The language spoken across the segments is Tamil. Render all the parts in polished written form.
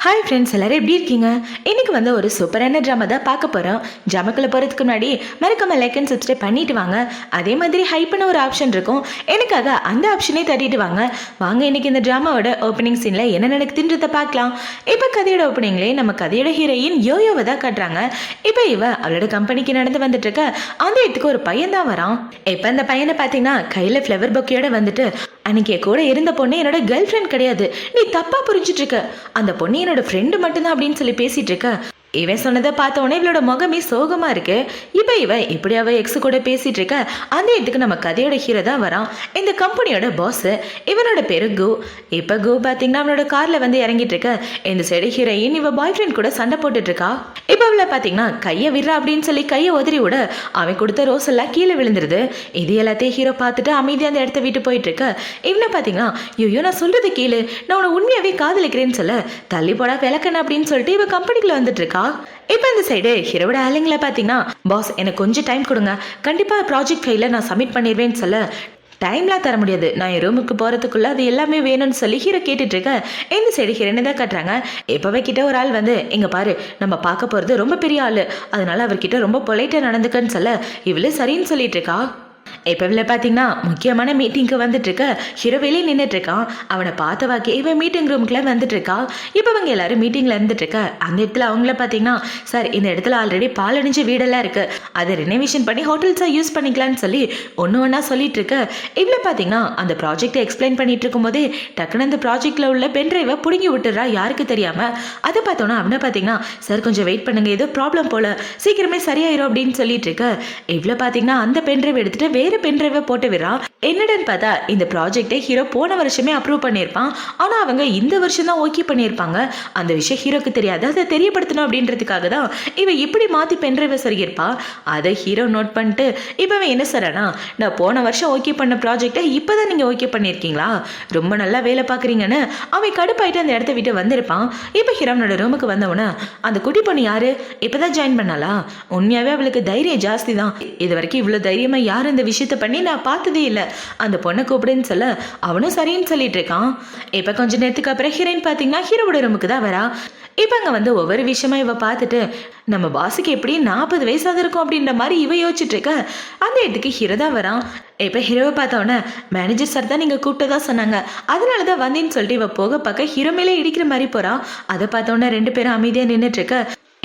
ஹாய் ஃப்ரெண்ட்ஸ், எல்லாரும் எப்படி இருக்கீங்க? இன்னைக்கு ஒரு சூப்பரான ட்ராமா தான் பார்க்க போகிறோம். ட்ராமாக்குள்ளே போகிறதுக்கு முன்னாடி மறக்காம லைக் அண்ட் சப்ஸ்கிரைப் பண்ணிட்டு வாங்க. அதே மாதிரி ஹைப்பான ஒரு ஆப்ஷன் இருக்கும், எனக்காக அந்த ஆப்ஷனே தட்டிட்டு வாங்க. இன்னைக்கு இந்த ட்ராமாவோட ஓப்பனிங் சீனில் என்ன நடக்குதுன்றதை பார்க்கலாம். இப்போ கதையோட ஓப்பனிங்லேயே நம்ம கதையோட ஹீரோயின் யோயோவை தான் காட்டுறாங்க. இப்போ அவளோட கம்பெனிக்கு நடந்து வந்துட்டு இருக்க அந்த இடத்துக்கு ஒரு பையன் தான் வரான். இப்போ அந்த பையனை பார்த்தீங்கன்னா கையில் ஃப்ளவர் பொக்கையோட வந்துட்டு, அன்னைக்கு கூட இருந்த பொண்ணு என்னோட கேர்ள் ஃப்ரெண்ட் கிடையாது, நீ தப்பா புரிஞ்சிட்டு இருக்க, அந்த பொண்ணு என்னோட ஃப்ரெண்டு மட்டும்தான் அப்படின்னு சொல்லி பேசிட்டு இருக்க. இவன் சொன்னதை பார்த்த உடனே இவளோட முகமே சோகமா இருக்கு. இப்போ இப்படி அவ எக்ஸ் கூட பேசிட்டு இருக்க அந்த இடத்துக்கு நம்ம கதையோட ஹீரோ தான் வரான். இந்த கம்பெனியோட பாஸ், இவனோட பேரு கு. இப்போ கு பார்த்தீங்கன்னா அவனோட கார்ல இறங்கிட்டு இருக்க. இந்த சைடு ஹீரோயின் இவ பாய் ஃப்ரெண்ட் கூட சண்டை போட்டுட்டு இருக்கா. இப்போ அவளை பார்த்தீங்கன்னா கையை விடுறா அப்படின்னு சொல்லி கையை உதறி விட அவன் கொடுத்த ரோஸ் எல்லாம் கீழே விழுந்துருது. இது எல்லாத்தையும் ஹீரோ பார்த்துட்டு அமைதியாக அந்த இடத்த விட்டு போயிட்டு இருக்க. இவனை பார்த்தீங்கன்னா, ஐயோ நான் சொல்றது கீழே, நான் உன்னை உண்மையாவே காதலிக்கிறேன்னு சொல்ல, தள்ளி போடா விளக்கணும் அப்படின்னு சொல்லிட்டு இவ கம்பெனிக்குள்ள வந்துட்டு இருக்கா. இப்போ இந்த சைடு ஹீரோட ஆளுங்களை பார்த்தீங்கன்னா, பாஸ் எனக்கு கொஞ்சம் டைம் கொடுங்க, கண்டிப்பாக ப்ராஜெக்ட் ஃபைலை நான் சப்மிட் பண்ணிடுவேன்னு சொல்ல, டைம்லாம் தர முடியாது, நான் என் ரூமுக்கு போகிறதுக்குள்ளே அது எல்லாமே வேணும்னு சொல்லி ஹீரோ கேட்டுட்டு இருக்க. இந்த சைடு ஹீரோனை தான் கட்டுறாங்க. இப்போவே கிட்ட ஒரு ஆள் இங்கே பாரு, நம்ம பார்க்க போகிறது ரொம்ப பெரிய ஆள், அதனால அவர்கிட்ட ரொம்ப பொலைட்டாக நடந்துக்கன்னு சொல்ல, இவளே சரின்னு சொல்லிட்டு இருக்கா. இப்போ பார்த்தீங்கன்னா முக்கியமான மீட்டிங்க்கு வந்துட்டு இருக்க. ஹீரோ வெளியே நின்றுட்டு இருக்கான். அவனை பார்த்த வாக்கே இவன் மீட்டிங் ரூமுக்குள்ள வந்துட்டு இருக்கா. இப்போ அவங்க எல்லாரும் மீட்டிங்ல இருந்துட்டு இருக்க. அந்த இடத்துல அவங்கள பார்த்தீங்கன்னா, சார் இந்த இடத்துல ஆல்ரெடி பாலடைஞ்ச வீடெல்லாம் இருக்கு, அதை ரெனோவேஷன் பண்ணி ஹோட்டல்ஸாக யூஸ் பண்ணிக்கலான்னு சொல்லி ஒன்று சொல்லிட்டு இருக்க. இவ்வளோ பார்த்தீங்கன்னா அந்த ப்ராஜெக்டை எக்ஸ்பிளைன் பண்ணிட்டு இருக்கும் போதே டக்குன்னு அந்த ப்ராஜெக்ட்ல உள்ள பென்ட்ரைவை பிடுங்கி விட்டுறா, யாருக்கு தெரியாம. அதை பார்த்தோன்னா அவனை பார்த்தீங்கன்னா, சார் கொஞ்சம் வெயிட் பண்ணுங்க, ஏதோ ப்ராப்ளம் போல, சீக்கிரமே சரியாயிரும் அப்படின்னு சொல்லிட்டு இருக்க. இவ்வளோ பார்த்தீங்கன்னா அந்த பென்ட்ரைவ் எடுத்துட்டு வேற பென்ட்ரைவை போட்டு விடுறா. என்னடன்னு பார்த்தா இந்த ப்ராஜெக்டை ஹீரோ போன வருஷமே அப்ரூவ் பண்ணியிருப்பான். ஆனா அவங்க இந்த வருஷம் தான் ஓகே பண்ணியிருப்பாங்க. அந்த விஷயம் ஹீரோக்கு தெரியாது, அதை தெரியப்படுத்தணும் அப்படின்றதுக்காக தான் இவ இப்படி மாத்தி பென்ட்ரைவை சொருகிருப்பா. அதை ஹீரோ நோட் பண்ணிட்டு இப்போ என்ன சொல்றானா, நான் போன வருஷம் ஓகே பண்ண ப்ராஜெக்டை இப்போதான் நீங்க ஓகே பண்ணியிருக்கீங்களா, ரொம்ப நல்லா வேலை பார்க்குறீங்கன்னு அவன் கடுப்பாயிட்டு அந்த இடத்த விட்டு வந்திருப்பான். இப்போ ஹீரோனோட ரூமுக்கு வந்தவன, அந்த குட்டி பொண்ணு யாரு, இப்போதான் ஜாயின் பண்ணாலா, உண்மையாவே அவளுக்கு தைரியம் ஜாஸ்தி தான், இது வரைக்கும் இவ்வளோ தைரியமா யாரும் இந்த விஷயத்த பண்ணி நான் பார்த்ததே இல்லை, அந்த பொண்ணை கூப்பிடுன்னு சொல்ல அவனும் சரின்னு சொல்லிட்டு இருக்கான். இப்போ கொஞ்ச நேரத்துக்கு அப்புறம் ஹீரோயின் பார்த்தீங்கன்னா ஹீரோட ரூமுக்கு தான் வரா. இப்போ அங்கே ஒவ்வொரு விஷயமா இவ பார்த்துட்டு, நம்ம பாஸுக்கு எப்படி 40 வயசாக இருக்கும் அப்படின்ற மாதிரி இவ யோசிச்சுட்டு இருக்க. அந்த இடத்துக்கு ஹீரோ தான் வரான். இப்போ ஹீரோவை பார்த்தோன்னே, மேனேஜர் சார் தான் நீங்கள் கூப்பிட்டதா சொன்னாங்க, அதனால தான் வந்தேன்னு சொல்லிட்டு இவ போக பார்க்க ஹீரோ மேலே இடிக்கிற மாதிரி போறா. அதை பார்த்தோன்னே 2 பேரும் அமைதியாக நின்றுட்டு இருக்க.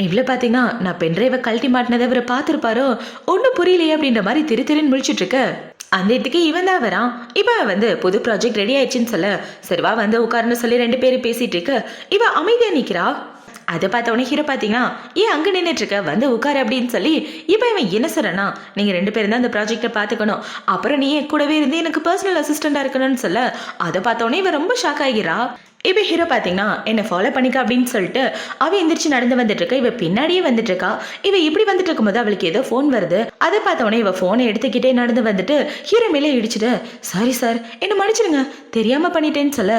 இவ்வளோ பார்த்தீங்கன்னா நான் பென்ட்ரைவை கழட்டி மாட்டினதை இவரை பார்த்துருப்பாரோ, ஒன்றும் புரியலையே அப்படின்ற மாதிரி திரு முழிச்சிட்டு இருக்க. அந்த இடத்துக்கு இவன் தான் வரான். இப்போ புது ப்ராஜெக்ட் ரெடி ஆயிடுச்சுன்னு சொல்ல, சரிவா உட்காருன்னு சொல்லி 2 பேரும் பேசிட்டு இருக்க. இவ அமைதியா நிற்கிறா. அதை பார்த்தவொடனே ஹீரோ பார்த்தீங்கன்னா, ஏன் அங்கே நின்றுட்டு இருக்க, உட்காரு அப்படின்னு சொல்லி. இப்போ இவன் என்ன சொல்றனா, நீங்கள் 2 பேரும் தான் அந்த ப்ராஜெக்டை பார்த்துக்கணும், அப்புறம் நீ என் கூடவே இருந்து எனக்கு பர்சனல் அசிஸ்டண்டாக இருக்கணும்னு சொல்ல. அதை பார்த்தவொடனே இவன் ரொம்ப ஷாக் ஆகிறா. இப்போ ஹீரோ பார்த்தீங்கன்னா என்னை ஃபாலோ பண்ணிக்க அப்படின்னு சொல்லிட்டு அவள் எந்திரிச்சு நடந்து வந்துட்டு இருக்கா. இவ பின்னாடியே வந்துட்டு இருக்கா. இவ இப்படி வந்துட்டு இருக்கும்போது அவளுக்கு ஏதோ ஃபோன் வருது. அதை பார்த்தவொடனே இவ ஃபோனை எடுத்துக்கிட்டே நடந்து வந்துட்டு ஹீரோ மேலே இடிச்சுட்டு, சாரி சார் என்ன மன்னிச்சிடுங்க, தெரியாம பண்ணிட்டேன்னு சொல்ல.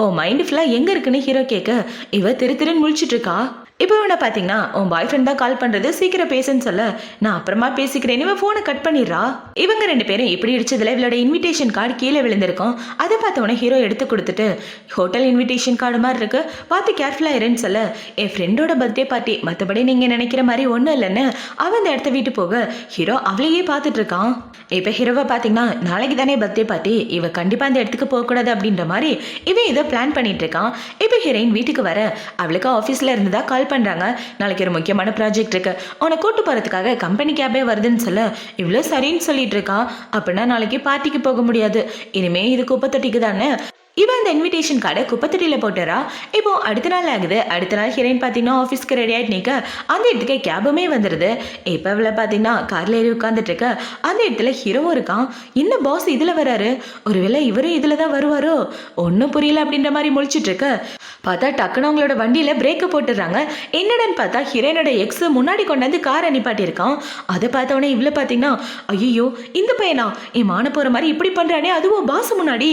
ஓ மைண்ட் ஃபுல்லாக எங்கே இருக்குன்னு ஹீரோ கேட்க. இவ திருன்னு முழிச்சிட்டு இருக்கா. இப்போ இவனை பார்த்தீங்கன்னா, உன் பாய் ஃப்ரெண்ட் தான் கால் பண்ணுறது, சீக்கிரம் பேசுன்னு சொல்ல, நான் அப்புறமா பேசிக்கிறேன், இவன் ஃபோனை கட் பண்ணிடுறா. இவங்க 2 பேரும் இப்படி இடிச்சதுல இவளோட இன்விடேஷன் கார்டு கீழே விழுந்திருக்கும். அதை பார்த்தவொடனே ஹீரோ எடுத்து கொடுத்துட்டு, ஹோட்டல் இன்விடேஷன் கார்டு மாதிரி இருக்கு, பார்த்து கேர்ஃபுல்லாக இருன்னு சொல்ல, என் ஃப்ரெண்டோட பர்த்டே பார்ட்டி, மற்றபடி நீங்கள் நினைக்கிற மாதிரி ஒன்றும் இல்லைன்னு அவன் அந்த இடத்த வீட்டு போக ஹீரோ அவளையே பார்த்துட்டு இருக்கான். இப்போ ஹீரோவை பார்த்தீங்கன்னா, நாளைக்கு தானே பர்த்டே பார்ட்டி, இவ கண்டிப்பாக அந்த இடத்துக்கு போகக்கூடாது அப்படின்ற மாதிரி இவன் இதை பிளான் பண்ணிட்டு இருக்கான். இப்போ ஹீரோயின் வீட்டுக்கு வர அவளுக்கு ஆஃபீஸில் இருந்ததா கால் பண்றாங்க. நாளைக்கு ஒரு முக்கியமான ப்ராஜெக்ட் இருக்கு, உன்னை கூட்டு போறதுக்காக கம்பெனி கேபே வருதுன்னு சொல்ல, இவ்வளோ சரின்னு சொல்லிட்டு இருக்கா. அப்படின்னா நாளைக்கு பார்ட்டிக்கு போக முடியாது, இனிமே இது குப்பை தொட்டிக்கு தானே. இவன் அந்த இன்விடேஷன் கார்டை குப்பத்தட்டியில் போட்டுறா. இப்போ அடுத்த நாள் ஆகுது. அடுத்த நாள் ஹீரோயின் பார்த்தீங்கன்னா ஆஃபீஸ்க்கு ரெடி ஆகிட்டு நிற்க. அந்த இடத்துக்கு கேபுமே வந்துடுது. இப்போ இவளை பார்த்தீங்கன்னா காரில் ஏறி உட்காந்துட்டு இருக்க. அந்த இடத்துல ஹீரோவும் இருக்கான். இந்த பாஸ் இதில் வராரு, ஒருவேளை இவரும் இதில் தான் வருவாரோ, ஒன்றும் புரியல அப்படின்ற மாதிரி முழிச்சிட்டு இருக்க. பார்த்தா டக்குன்னு அவங்களோட வண்டியில் பிரேக்கை போட்டுடுறாங்க. என்னடன்னு பார்த்தா ஹீரோயினோட எக்ஸ் முன்னாடி கொண்டாந்து காரை நிப்பாட்டியிருக்கான். அதை பார்த்தவொடனே இவ்வளோ பார்த்தீங்கன்னா, ஐயோ இந்த பையனா என் மான போகிற மாதிரி இப்படி பண்ணுறானே, அதுவும் பாஸ் முன்னாடி,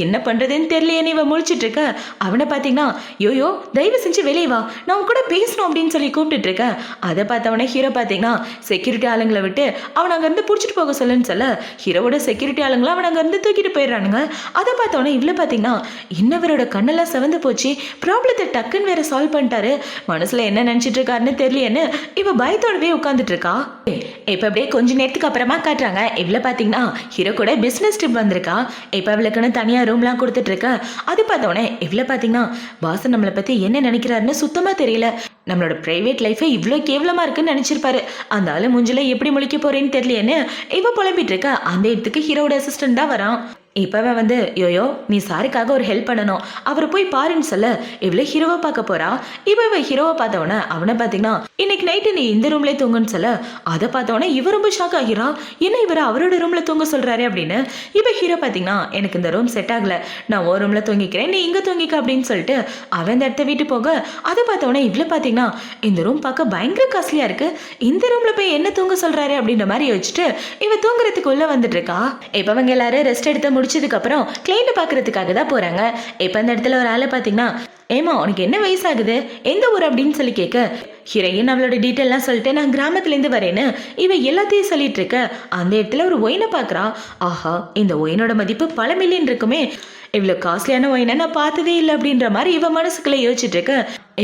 என்ன பண்ணுறதுன்னு தெரியலையே இவன் முழிச்சிட்டு இருக்க. அவனை பார்த்தீங்கன்னா, யோயோ தயவு செஞ்சு வெளியே வா, நான் உன் கூட பேசணும் அப்படின்னு சொல்லி கூப்பிட்டுட்டு இருக்கேன். அதை பார்த்தவொடனே ஹீரோ பார்த்தீங்கன்னா செக்யூரிட்டி ஆளுங்களை விட்டு அவனை அங்கேருந்து பிடிச்சிட்டு போக சொல்லுன்னு சொல்ல, ஹீரோவோட செக்யூரிட்டி ஆளுங்களை அவனை அங்கேருந்து தூக்கிட்டு போயிடுறானுங்க. அதை பார்த்தவொடனே இவ்வளோ பார்த்தீங்கன்னா, இன்னவரோட கண்ணெல்லாம் செவந்து போச்சு, ப்ராப்ளத்தை டக்குன்னு வேற சால்வ் பண்ணிட்டாரு. மனசுல என்ன நினைச்சிட்டு இருக்காருன்னு தெரியலையேன்னு இவ பயத்தோடவே உட்காந்துட்டு இருக்கா. இப்ப அப்படியே கொஞ்ச நேரத்துக்கு அப்புறமா காட்டுறாங்க. இவ்வளவு பாத்தீங்கன்னா ஹீரோ கூட பிசினஸ் ட்ரிப் வந்திருக்கா. இப்ப அவளுக்குன்னு தனியா ரூம்லாம் கொடுத்துட்டு இருக்க. அது பார்த்தோன்னே இவ்வளவு பாத்தீங்கன்னா பாஸ் நம்மளை பத்தி என்ன நினைக்கிறாருன்னு சுத்தமா தெரியல. நம்மளோட பிரைவேட் லைஃபே இவ்வளோ கேவலமா இருக்குன்னு நினைச்சிருப்பாரு. அந்த ஆளு முஞ்சில எப்படி முழிக்க போறேன்னு தெரியலையேன்னு இவ புலம்பிட்டு இருக்க. அந்த இடத்துக்கு ஹீரோட அசிஸ்டன்ட் தான் வரான். இப்பவே வந்து யோயோ நீ சாருக்காக ஒரு ஹெல்ப் பண்ணணும், அவரை போய் பாருன்னு சொல்ல இவ்வளவு ஹீரோவை பார்க்க போறா. இவ ஹீரோவை பார்த்தவொடனே அவனை பார்த்தீங்கன்னா இன்னைக்கு நைட்டு நீ இந்த ரூம்ல தூங்குன்னு சொல்ல அதை பார்த்தவொடனே இவ ரொம்ப ஷாக் ஆகிறா. என்ன இவர் அவரோட ரூம்ல தூங்க சொல்றாரு அப்படின்னு. இப்ப ஹீரோ பார்த்தீங்கன்னா எனக்கு இந்த ரூம் செட் ஆகல, நான் ஒரு ரூம்ல தூங்கிக்கிறேன், நீ இங்க தூங்கிக்க அப்படின்னு சொல்லிட்டு அவன் இந்த இடத்த வீட்டு போக அதை பார்த்தவொடனே இவ்வளவு பார்த்தீங்கன்னா இந்த ரூம் பார்க்க பயங்கர காஸ்ட்லியா இருக்கு, இந்த ரூம்ல போய் என்ன தூங்க சொல்றாரு அப்படின்ற மாதிரி யோசிச்சுட்டு இவ தூங்குறதுக்கு உள்ள வந்துட்டு இருக்கா. இப்ப அவங்க எல்லாரும் ரெஸ்ட் எடுத்து முடிச்சதுக்கு அப்புறம் கிளைண்ட் பாக்குறதுக்காக தான் போறாங்க. இப்ப அந்த இடத்துல ஒரு ஆளை பாத்தீங்கன்னா ஏமா உனக்கு என்ன வயசாகுது, எந்த ஊர் அப்படின்னு சொல்லி கேட்க ஹீரோயின் அவளோட டீட்டெயிலாம் சொல்லிட்டு நான் கிராமத்துலேருந்து வரேன்னு இவ எல்லாத்தையும் சொல்லிட்டு இருக்க. அந்த இடத்துல ஒரு ஒயினை பார்க்குறா. ஆஹா இந்த ஒயினோட மதிப்பு பல மில்லியன் இருக்குமே, இவ்வளோ காஸ்ட்லியான ஒயினை நான் பார்த்ததே இல்லை அப்படின்ற மாதிரி இவ மனசுக்குள்ளே யோசிச்சுட்டு இருக்க.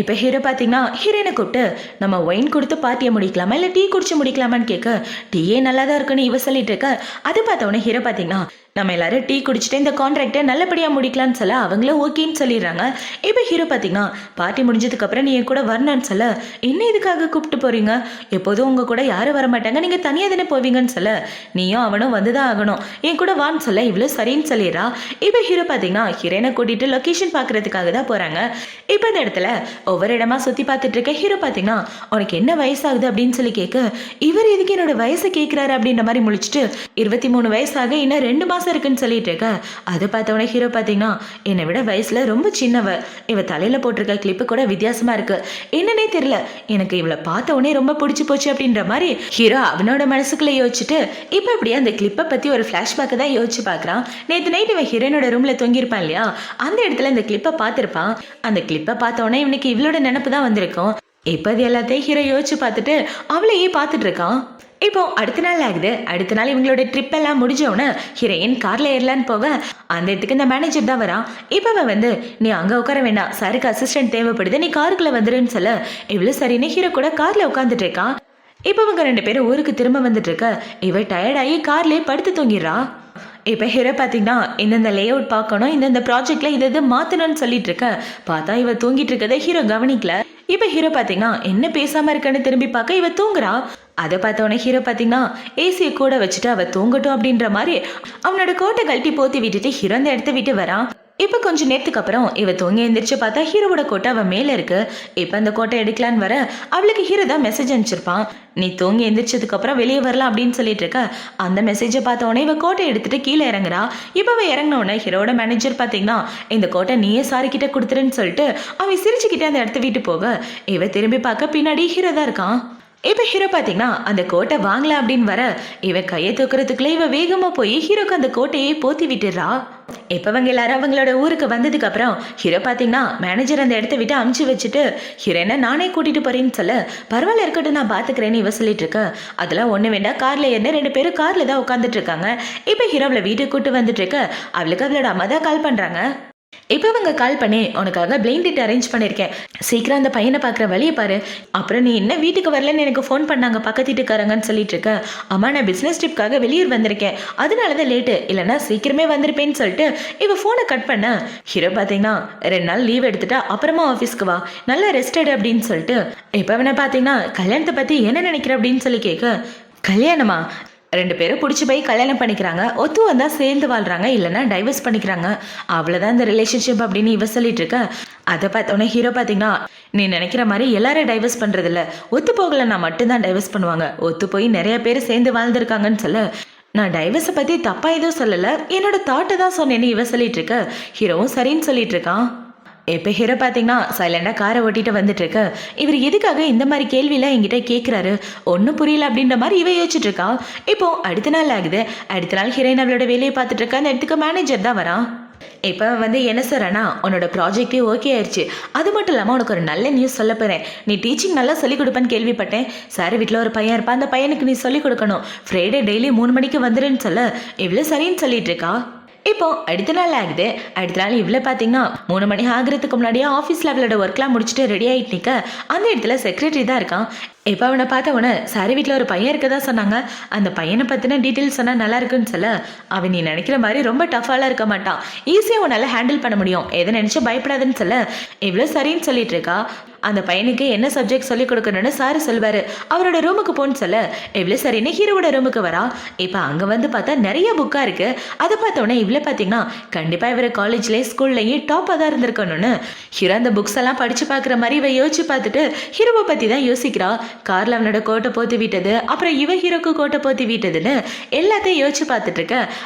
இப்போ ஹீரோ பார்த்தீங்கன்னா ஹீரோயினை கூப்பிட்டு நம்ம ஒயின் கொடுத்து பார்ட்டியை முடிக்கலாமா இல்லை டீ குடிச்சு முடிக்கலாமான்னு கேட்க டீயே நல்லா தான் இருக்குன்னு இவ சொல்லிட்டு இருக்க. அது பார்த்தவொடனே ஹீரோ பார்த்தீங்கன்னா நம்ம எல்லாரும் டீ குடிச்சிட்டு இந்த கான்ட்ராக்டை நல்லபடியாக முடிக்கலான்னு சொல்ல அவங்களும் ஓகேன்னு சொல்லிடுறாங்க. இப்போ ஹீரோ பார்த்தீங்கன்னா பார்ட்டி முடிஞ்சதுக்கப்புறம் நீ என் கூட வரணும்னு சொல்ல இன்னும் இதுக்காக கூப்பிட்டு போறீங்க, எப்போதும் உங்க கூட யாரும் வர மாட்டாங்க, நீங்கள் தனியாக தானே போவீங்கன்னு சொல்ல நீயும் அவனும் வந்துதான் ஆகணும், என் கூட வான்னு சொல்ல இவ்வளோ சரின்னு சொல்லிடுறா. இப்போ ஹீரோ பார்த்தீங்கன்னா ஹீரோயினை கூட்டிட்டு லொக்கேஷன் பார்க்கறதுக்காக தான் போகிறாங்க. இப்போ இந்த இடத்துல ஒவ்வொரு இடமா சுற்றி பார்த்துட்டு இருக்க. ஹீரோ பார்த்தீங்கன்னா உனக்கு என்ன வயசாகுது அப்படின்னு சொல்லி கேட்க இவர் எதுக்கு என்னோட வயசை கேட்குறாரு அப்படின்ற மாதிரி முழிச்சிட்டு 23 வயசாக இன்னும் 2 மாதம் இருக்குன்னு சொல்லிட்டு இருக்க. அதை பார்த்தவொடனே ஹீரோ பார்த்தீங்கன்னா என்னை விட வயசுல ரொம்ப சின்னவ, இவ தலையில போட்டிருக்க கிளிப்பு கூட வித்தியாசமா இருக்கு, என்னன்னே தெரியல, எனக்கு இவளை பார்த்த உடனே ரொம்ப பிடிச்சி போச்சு அப்படின்ற மாதிரி ஹீரோ அவனோட மனசுக்குள்ள யோசிச்சுட்டு இப்போ அப்படியே அந்த கிளிப்பை பத்தி ஒரு ஃபிளாஷ்பேக்கை தான் யோசிச்சு பார்க்குறான். நேற்று நைட் இவன் ஹீரோனோட ரூம்ல தூங்கியிருப்பான் இல்லையா, அந்த இடத்துல இந்த கிளிப்பை பார்த்துருப்பான். அந்த கிளிப்பை பார்த்த உடனே இவனுக்கு இவளோட நினைப்பு தான் வந்திருக்கும். இப்போ அது எல்லாத்தையும் ஹீரோ யோசிச்சு பார்த்துட்டு அவளையே பார்த்துட்டு இருக்கான். இப்போ அடுத்த நாள் ஆகுது. அடுத்த நாள் இவங்களோட ட்ரிப் எல்லாம் முடிஞ்சோடனே ஹீரோயின் கார்ல ஏறலான்னு போக அந்த இடத்துக்கு இந்த மேனேஜர் தான் வரான். இப்போ அவன் வந்து நீ அங்கே உட்கார வேண்டாம், சாருக்கு அசிஸ்டன்ட் தேவைப்படுது, நீ காருக்குள்ள வந்துருன்னு சொல்ல இவ்வளோ சரின்னு ஹீரோ கூட கார்ல உட்காந்துட்டு இருக்கான். இப்போ இவங்க 2 பேரும் ஊருக்கு திரும்ப வந்துட்டு இருக்க. இவ டயர்டாகி கார்லேயே படுத்து தூங்கிடுறா. இப்போ ஹீரோ பார்த்தீங்கன்னா இந்தந்த லே அவுட் பார்க்கணும், இந்தந்த ப்ராஜெக்ட்ல இது மாற்றணும்னு சொல்லிட்டு இருக்க. பார்த்தா இவ தூங்கிட்டு இருக்கதை ஹீரோ கவனிக்கல. இப்போ ஹீரோ பார்த்தீங்கன்னா என்ன பேசாம இருக்கன்னு திரும்பி பார்க்க இவ தூங்குறா. அதை பார்த்தவொடனே ஹீரோ பார்த்தீங்கன்னா ஏசியை கூட வச்சுட்டு அவ தூங்கட்டும் அப்படின்ற மாதிரி அவனோட கோட்டை கழட்டி போத்தி விட்டுட்டு ஹீரோ அந்த இடத்த விட்டு வரான். இப்போ கொஞ்ச நேரத்துக்கு அப்புறம் இவ தூங்கி எந்திரிச்சு பார்த்தா ஹீரோவோட கோட்டை அவன் மேலே இருக்கு. இப்போ அந்த கோட்டை எடுக்கலான்னு வர அவளுக்கு ஹீரோ தான் மெசேஜ் அனுப்பிச்சிருப்பான், நீ தூங்கி எந்திரிச்சதுக்கு அப்புறம் வெளியே வரலாம் அப்படின்னு சொல்லிட்டு இருக்க. அந்த மெசேஜை பார்த்தவொடனே இவ கோட்டை எடுத்துட்டு கீழே இறங்குறா. இப்போ அவ இறங்கினோடனே ஹீரோட மேனேஜர் பார்த்தீங்கன்னா இந்த கோட்டை நீயே சாரி கிட்ட கொடுத்துருன்னு சொல்லிட்டு அவன் சிரிச்சுக்கிட்டே அந்த இடத்த விட்டு போக இவ திரும்பி பார்க்க பின்னாடி ஹீரோ தான் இருக்கான். இப்போ ஹீரோ பார்த்தீங்கன்னா அந்த கோட்டை வாங்கல அப்படின்னு வர இவ கையை தூக்குறதுக்குள்ள இவ வேகமா போய் ஹீரோக்கு அந்த கோட்டையை போத்தி விட்டுறா. இப்போ அவங்க எல்லாரும் அவங்களோட ஊருக்கு வந்ததுக்கு அப்புறம் ஹீரோ பார்த்தீங்கன்னா மேனேஜர் அந்த இடத்த விட்டு அமுச்சு வச்சுட்டு ஹீரோனை நானே கூட்டிட்டு போறேன்னு சொல்ல பரவாயில்ல இருக்கட்டும் நான் பாத்துக்கிறேன்னு இவ சொல்லிட்டு இருக்க. அதெல்லாம் ஒண்ணு வேண்டாம், கார்ல என்ன 2 பேரும் கார்ல தான் உட்காந்துட்டு இருக்காங்க. இப்போ ஹீரோ அவளை வீட்டுக்கு கூட்டு வந்துட்டு இருக்க. அவளுக்கு அவளோட அம்மா தான் கால் பண்றாங்க. இப்போ அவங்க கால் பண்ணி உனக்காக பிளைண்ட் டேட் அரேஞ்ச் பண்ணியிருக்கேன், சீக்கிரம் அந்த பையனை பார்க்குற வழியை பாரு, அப்புறம் நீ என்ன வீட்டுக்கு வரலன்னு எனக்கு ஃபோன் பண்ணாங்க பக்கத்து வீட்டுக்காரங்கன்னு சொல்லிட்டு இருக்க. அம்மா நான் பிஸ்னஸ் ட்ரிப்காக வெளியூர் வந்திருக்கேன், அதனால தான் லேட்டு, இல்லைன்னா சீக்கிரமே வந்திருப்பேன்னு சொல்லிட்டு இவ ஃபோனை கட் பண்ண. ஹீரோ பார்த்தீங்கன்னா 2 நாள் லீவ் எடுத்துட்டா அப்புறமா ஆஃபீஸ்க்கு வா, நல்லா ரெஸ்ட் எடு அப்படின்னு சொல்லிட்டு இப்போ அவனை பார்த்தீங்கன்னா கல்யாணத்தை பற்றி என்ன நினைக்கிற அப்படின்னு சொல்லி கேட்க. கல்யாணமா? 2 பேரும் பிடிச்சி போய் கல்யாணம் பண்ணிக்கிறாங்க, ஒத்து வந்தா சேர்ந்து வாழ்றாங்க, இல்லைன்னா டைவர்ஸ் பண்ணிக்கிறாங்க, அவ்வளோதான் இந்த ரிலேஷன்ஷிப் அப்படின்னு இவ சொல்லிட்டு இருக்க. அதை பார்த்தோன்னே ஹீரோ பார்த்தீங்கன்னா நீ நினைக்கிற மாதிரி எல்லாரும் டைவர்ஸ் பண்றதில்ல, ஒத்து போகலைன்னா மட்டும்தான் டைவர்ஸ் பண்ணுவாங்க, ஒத்து போய் நிறைய பேர் சேர்ந்து வாழ்ந்துருக்காங்கன்னு சொல்ல நான் டைவர்ஸை பற்றி தப்பா எதுவும் சொல்லலை, என்னோட தாட்டை தான் சொன்னேன்னு இவ சொல்லிட்டு இருக்க. ஹீரோவும் சரின்னு சொல்லிட்டு இருக்கான். இப்போ ஹீரோ பார்த்தீங்கன்னா சைலண்டாக காரை ஓட்டிட்டு வந்துட்டு இருக்க. இவர் எதுக்காக இந்த மாதிரி கேள்வியெல்லாம் என்கிட்ட கேட்குறாரு ஒன்றும் புரியல அப்படின்ற மாதிரி இவ யோசிச்சுட்டு இருக்கா. இப்போ அடுத்த நாள் ஆகுது. அடுத்த நாள் ஹீரோயின் அவளோட வேலையை பார்த்துட்டு இருக்கா. அந்த இடத்துக்கு மேனேஜர் தான் வரான். இப்போ வந்து என்ன சார் அண்ணா உன்னோட ப்ராஜெக்டே ஓகே ஆயிடுச்சு, அது மட்டும் இல்லாமல் உனக்கு ஒரு நல்ல நியூஸ் சொல்ல போகிறேன், நீ டீச்சிங் நல்லா சொல்லிக் கொடுப்பேன்னு கேள்விப்பட்டேன், சார் வீட்டில் ஒரு பையன் இருப்பான், அந்த பையனுக்கு நீ சொல்லிக் கொடுக்கணும், ஃப்ரைடே டெய்லி 3 மணிக்கு வந்துடுன்னு சொல்ல இவ்வளோ சரின்னு சொல்லிட்டு இருக்கா. இப்போ அடுத்த நாள் ஆகுது. அடுத்த நாள் இவ்வளோ பார்த்தீங்கன்னா 3 மணி ஆகிறதுக்கு முன்னாடியே ஆஃபீஸில் அவளோட ஒர்க்லாம் முடிச்சுட்டு ரெடி ஆகிட்டு நிற்க அந்த இடத்துல செக்ரட்டரி தான் இருக்கான். இப்போ அவனை பார்த்த உடனே சாரி வீட்டில் ஒரு பையன் இருக்கதா சொன்னாங்க. அந்த பையனை பற்றின டீட்டெயில்ஸ் சொன்னால் நல்லா இருக்குன்னு சொல்ல, அவன் நீ நினைக்கிற மாதிரி ரொம்ப டஃபாலாம் இருக்க மாட்டான், ஈஸியாக உன்னால் ஹேண்டில் பண்ண முடியும், எதை நினச்சா பயப்படாதுன்னு சொல்ல இவ்வளோ சரின்னு சொல்லிட்டு இருக்கா. அந்த பையனுக்கு என்ன சப்ஜெக்ட் சொல்லிக் கொடுக்கணும்னு சார் சொல்வார். அவரோட ரூமுக்கு போன்னு சொல்ல இவ்வளோ சரின்னு ஹீரோவோட ரூமுக்கு வரா. இப்போ அங்கே வந்து பார்த்தா நிறைய புக்காக இருக்குது. அதை பார்த்தோன்னே இவ்வளோ பார்த்தீங்கன்னா கண்டிப்பாக இவர் காலேஜ்லேயே ஸ்கூல்லையும் டாப்பாக தான் இருந்திருக்கணும்னு ஹீரோ அந்த புக்ஸ் எல்லாம் படித்து பார்க்குற மாதிரி இவ யோசிச்சு பார்த்துட்டு ஹீரோவை பற்றி தான் யோசிக்கிறா. காரில் அவனோட கோட்டை போத்தி விட்டது, அப்புறம் இவ ஹீரோக்கு கோட்டை போத்தி விட்டதுன்னு எல்லாத்தையும் யோசிச்சு பார்த்துட்டு இருக்க.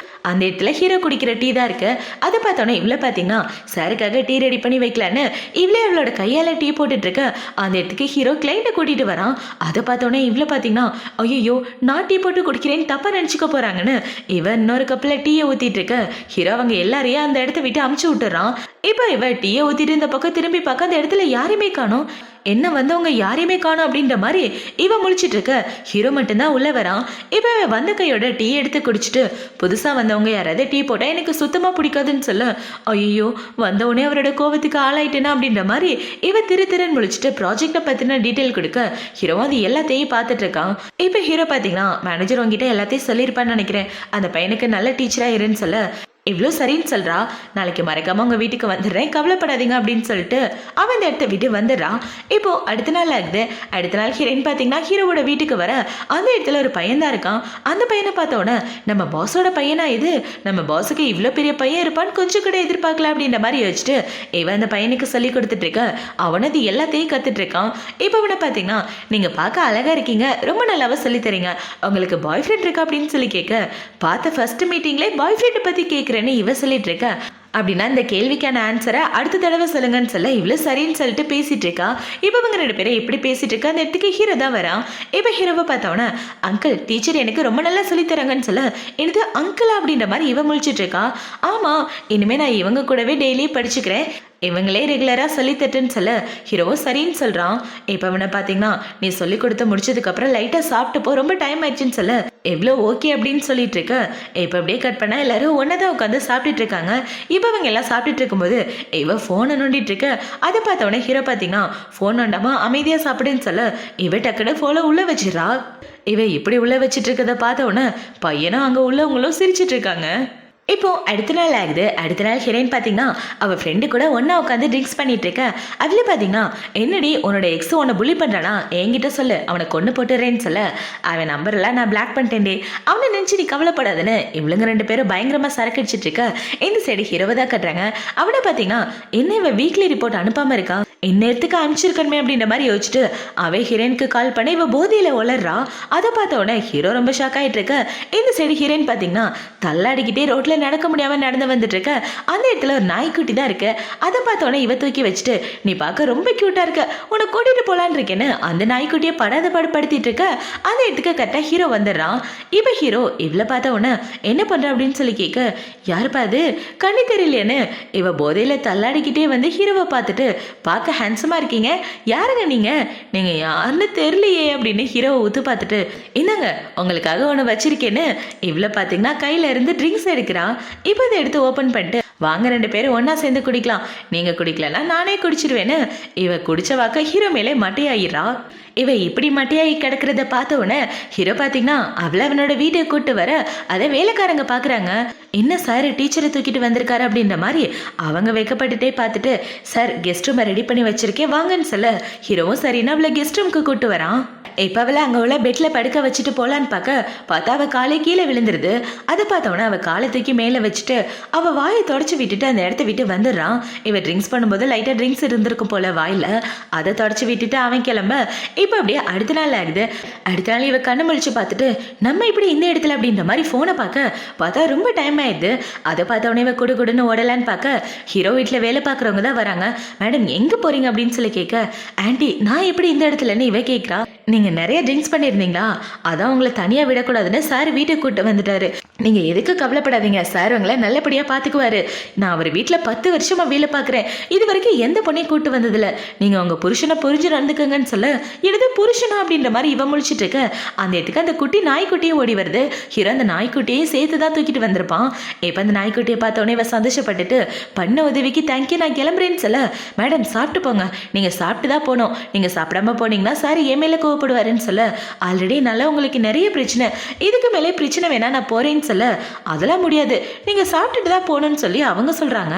அந்த இடத்துல ஹீரோ குடிக்கிற டீ தான் இருக்கு. அதை பார்த்தோன்னே இவ்வளோ பார்த்தீங்கன்னா சாருக்காக டீ ரெடி பண்ணி வைக்கலான்னு இவ்வளோ இவளோட கையால் டீ போட்டுட்டு இருக்க. அந்த இடத்துக்கு ஹீரோ கிளைண்ட்டை கூட்டிகிட்டு வரான். அதை பார்த்தோன்னே இவ்வளோ பார்த்தீங்கன்னா ஐயோ நான் டீ போட்டு குடிக்கிறேன்னு தப்பாக நினச்சிக்க போகிறாங்கன்னு இவன் இன்னொரு கப்பில் டீயை ஊற்றிட்டு இருக்க. ஹீரோ அவங்க எல்லாரையும் அந்த இடத்த விட்டு அமுச்சு விட்டுறான். இப்போ இவ டீயை ஊற்றிட்டு இந்த பக்கம் திரும்பி பார்க்க அந்த இடத்துல யாரையுமே காணோம். என்ன வந்தவங்க யாரையுமே காணும் அப்படின்ற மாதிரி இவன் முழிச்சிட்டு இருக்க. ஹீரோ மட்டும்தான் உள்ள வரான். இப்போ வந்த கையோட டீ எடுத்து குடிச்சிட்டு புதுசாக வந்தவங்க யாராவது டீ போட்டால் எனக்கு சுத்தமாக பிடிக்காதுன்னு சொல்ல, ஐயோ வந்தவொடனே அவரோட கோவத்துக்கு ஆளாயிட்டேனா அப்படின்ற மாதிரி இவன் திருன்னு முழிச்சிட்டு ப்ராஜெக்டை பற்றின டீட்டெயில் கொடுக்க ஹீரோவும் அது எல்லாத்தையும் பார்த்துட்டு இருக்கான். இப்போ ஹீரோ பார்த்தீங்கன்னா மேனேஜர் உங்ககிட்ட எல்லாத்தையும் சொல்லியிருப்பான்னு நினைக்கிறேன், அந்த பையனுக்கு நல்ல டீச்சராக இருன்னு சொல்ல இவ்வளோ சரின்னு சொல்கிறா. நாளைக்கு மறக்காமல் உங்கள் வீட்டுக்கு வந்துடுறேன், கவலைப்படாதீங்க அப்படின்னு சொல்லிட்டு அவன் இந்த இடத்த விட்டு வந்துடுறான். இப்போது அடுத்த நாள் ஆகுது. அடுத்த நாள் ஹீரோயின் பார்த்தீங்கன்னா ஹீரோவோட வீட்டுக்கு வர அந்த இடத்துல ஒரு பையன் தான் இருக்கான். அந்த பையனை பார்த்தோன்னே நம்ம பாஸோட பையனா இது, நம்ம பாஸுக்கு இவ்வளோ பெரிய பையன் இருப்பான்னு கொஞ்சம் கூட எதிர்பார்க்கல அப்படின்ற மாதிரி யோசிச்சுட்டு இவன் அந்த பையனுக்கு சொல்லி கொடுத்துட்டு இருக்க. அவனது எல்லாத்தையும் கற்றுட்டு இருக்கான். இப்போ அவனை பார்த்தீங்கன்னா நீங்கள் பார்க்க அழகாக இருக்கீங்க, ரொம்ப நல்லாவே சொல்லித்தரீங்க, உங்களுக்கு பாய் ஃப்ரெண்ட் இருக்கா அப்படின்னு சொல்லி கேட்க, பார்த்த ஃபர்ஸ்ட் மீட்டிங்லேயே பாய் ஃப்ரெண்டை பற்றி கேட்க இவ சொல்லிட்டு இருக்க. அப்படின்னா இந்த கேள்விக்கான ஆன்சரை அடுத்த தடவை சொல்லுங்கன்னு சொல்ல இவ்வளோ சரின்னு சொல்லிட்டு பேசிட்டு இருக்கா. இப்போ இவங்க 2 பேரும் எப்படி பேசிட்டு இருக்கா. அந்த இடத்துக்கு ஹீரோ தான் வரான். இப்போ ஹீரோவை பார்த்தவொன்னே அங்கிள் டீச்சர் எனக்கு ரொம்ப நல்லா சொல்லித்தராங்கன்னு சொல்ல எனக்கு அங்கிள் அப்படின்ற மாதிரி இவ முழிச்சிட்டு இருக்கா. ஆமாம் இனிமேல் நான் இவங்க கூடவே டெய்லி படிச்சுக்கிறேன், இவங்களே ரெகுலராக சொல்லித்தட்டுன்னு சொல்ல ஹீரோவும் சரின்னு சொல்கிறான். இப்போ அவனை பார்த்தீங்கன்னா நீ சொல்லி கொடுத்து முடிச்சதுக்கப்புறம் லைட்டாக சாப்பிட்டு போ, ரொம்ப டைம் ஆயிடுச்சுன்னு சொல்ல எவ்வளோ ஓகே அப்படின்னு சொல்லிட்டு இருக்க. இப்போ அப்படியே கட் பண்ண எல்லாரும் ஒன்றா தான் உட்காந்து சாப்பிட்டுட்டு இருக்காங்க. இப்போ அவங்க எல்லாம் சாப்பிட்டுட்டு இருக்கும்போது இவ ஃபோனை நோண்டிட்டு இருக்க. அதை பார்த்தவொடனே ஹீரோ பார்த்தீங்கன்னா ஃபோன் நோண்டாமா அமைதியாக சாப்பிடுன்னு சொல்ல இவ டக்குன்னு ஃபோனை உள்ளே வச்சிடறா. இவ இப்படி உள்ளே வச்சிட்டு இருக்கதை பார்த்தவொடனே பையனும் அங்கே உள்ளவங்களும் சிரிச்சிட்டு இருக்காங்க. இப்போ அடுத்த நாள் ஆகுது. அடுத்த நாள் ஹீரோயின் பார்த்தீங்கன்னா அவள் ஃப்ரெண்டு கூட ஒன்றா உட்காந்து ட்ரிங்க்ஸ் பண்ணிட்டு இருக்க. அதில் பார்த்தீங்கன்னா என்னடி உன்னோட எக்ஸ் உன்னை புள்ளி பண்ணுறானா, என்கிட்ட சொல்லு அவனை கொண்டு போட்டுறேன்னு சொல்ல அவன் நம்பரெல்லாம் நான் பிளாக் பண்ணிட்டேன்டே, அவனை நினச்சி நீ கவலைப்படாதுன்னு இவளுங்க 2 பேரும் பயங்கரமாக சரக்கடிச்சிட்டு இருக்க. இந்த சைடு ஹீரோவை தான் கட்டுறாங்க. அவனை பார்த்தீங்கன்னா என்ன இவன் வீக்லி ரிப்போர்ட் அனுப்பாமல் இருக்கா, இந்நேரத்துக்கு அனுப்பிச்சிருக்கணுமே அப்படின்ற மாதிரி யோசிச்சுட்டு அவன் ஹீரோயினுக்கு கால் பண்ண இவ போதையில் உளர்றா. அதை பார்த்த உடனே ஹீரோ ரொம்ப ஷாக் ஆகிட்டு இருக்க. இந்த சைடு ஹீரோயின் பார்த்தீங்கன்னா தள்ளாடிக்கிட்டே ரோட்டில் நடக்க முடியாம நடந்து வந்துட்டு இருக்க. அந்த இடத்துல ஒரு நாய்க்குட்டி தான் இருக்கு. அதை பார்த்தோன்னே இவ தூக்கி வச்சுட்டு நீ பார்க்க ரொம்ப கியூட்டா இருக்க, உன்னை கூட்டிட்டு போலான்னு இருக்கேன்னு அந்த நாய்க்குட்டியை படாத பாடுபடுத்திட்டு இருக்க. அந்த இடத்துக்கு கரெக்டா ஹீரோ வந்துடுறான். இப்ப ஹீரோ இவ்வளவு பார்த்த உடனே என்ன பண்ற அப்படின்னு சொல்லி கேட்க யாருப்பா அது கண்ணு தெரியலையேன்னு இவ போதையில தள்ளாடிக்கிட்டே வந்து ஹீரோவை பார்த்துட்டு பார்க்க ஹேண்ட்ஸமா இருக்கீங்க, யாருங்க நீங்க யாருன்னு தெரியலையே அப்படின்னு ஹீரோவை ஊத்து பார்த்துட்டு என்னங்க உங்களுக்காக ஒன்று வச்சிருக்கேன்னு இவ்வளோ பார்த்தீங்கன்னா கையில இருந்து ட்ரிங்க்ஸ் எடுக்கிறா. இப்போ இதை எடுத்து ஓப்பன் பண்ணிட்டு வாங்க 2 பேரும் ஒன்றா சேர்ந்து குடிக்கலாம், நீங்கள் குடிக்கலன்னா நானே குடிச்சிடுவேன்னு இவ குடிச்ச வாக்க ஹீரோ மேலே மட்டையாயிடுறா. இவ இப்படி மட்டையாகி கிடக்கிறத பார்த்த உடனே ஹீரோ பார்த்தீங்கன்னா அவளை அவனோட வீட்டை கூட்டு வர அதை வேலைக்காரங்க பார்க்குறாங்க. என்ன சார் டீச்சரை தூக்கிட்டு வந்திருக்காரு அப்படின்ற மாதிரி அவங்க வைக்கப்பட்டுட்டே பார்த்துட்டு சார் கெஸ்ட் ரூமை ரெடி பண்ணி வச்சிருக்கேன் வாங்கன்னு சொல்ல ஹீரோவும் சரின்னு அவளை கெஸ்ட் ரூமுக்கு கூட்டு வரான். இப்போ அவளை அங்கே உள்ள பெட்டில் படுக்க வச்சுட்டு போகலான்னு பார்த்தா அவள் காலை கீழே விழுந்துருது. அதை பார்த்தவொன்னே அவள் காலை தூக்கி மேலே வச்சுட்டு அவள் வாயை தொடச்சி விட்டுட்டு அந்த இடத்த விட்டு வந்துடுறான். இவன் ட்ரிங்க்ஸ் பண்ணும்போது லைட்டாக ட்ரிங்க்ஸ் இருந்திருக்கும் போல வாயில், அதை தொடச்சி விட்டுட்டு அவன் கிளம்ப. இப்போ அப்படியே அடுத்த நாள் ஆகுது. அடுத்த நாள் இவ கண்ணு முழிச்சு பார்த்துட்டு நம்ம இப்படி இந்த இடத்துல அப்படின்ற மாதிரி ஃபோனை பார்த்தா ரொம்ப டைம் ஆயிடுது. அதை பார்த்தவொடனே இவ குடுன்னு ஓடலான்னு பார்க்க ஹீரோ வீட்டில் வேலை பார்க்குறவங்க தான் வராங்க. மேடம் எங்கே போகிறீங்க அப்படின்னு சொல்லி கேட்க ஆண்டி நான் எப்படி இந்த இடத்துலன்னு இவ கேட்குறா. நீங்கள் நிறைய ட்ரிங்க்ஸ் பண்ணியிருந்தீங்களா, அதான் உங்களை தனியாக விடக்கூடாதுன்னு சார் வீட்டுக்கு கூப்பிட்டு வந்துட்டாரு, நீங்கள் எதுக்கு கவலைப்படாதீங்க, சார் உங்களை நல்லபடியாக பார்த்துக்குவாரு, நான் அவர் வீட்டில் 10 வருஷமாக வேலை பார்க்குறேன், இது வரைக்கும் எந்த பொண்ணையும் கூப்பிட்டு வந்ததில்ல, நீங்கள் உங்கள் புருஷனை புரிஞ்சு நடந்துக்கங்கன்னு சொல்ல எனது புருஷனா அப்படின்ற மாதிரி இவன் முழிச்சிட்டு இருக்க. அந்த இடத்துக்கு அந்த குட்டி நாய்க்குட்டியும் ஓடி வருது. ஹீரோ அந்த நாய்க்குட்டியையும் சேர்த்து தான் தூக்கிட்டு வந்திருப்பான். இப்போ அந்த நாய்க்குட்டியை பார்த்தோன்னே இவ சந்தோஷப்பட்டுட்டு பண்ண உதவிக்கு தேங்க்யூ நான் கிளம்புறேன்னு சொல்ல மேடம் சாப்பிட்டு போங்க நீங்கள் சாப்பிட்டு தான் போகணும் நீங்கள் சாப்பிடாம போனீங்கன்னா சார் என் மேலே கோவப்படுவாருன்னு சொல்ல ஆல்ரெடி நல்லா உங்களுக்கு நிறைய பிரச்சனை இதுக்கு மேலே பிரச்சனை வேணா நான் போகிறேன்னு சொல்ல அதெல்லாம் முடியாது நீங்கள் சாப்பிட்டுட்டு தான் போகணும்னு சொல்லி அவங்க சொல்கிறாங்க.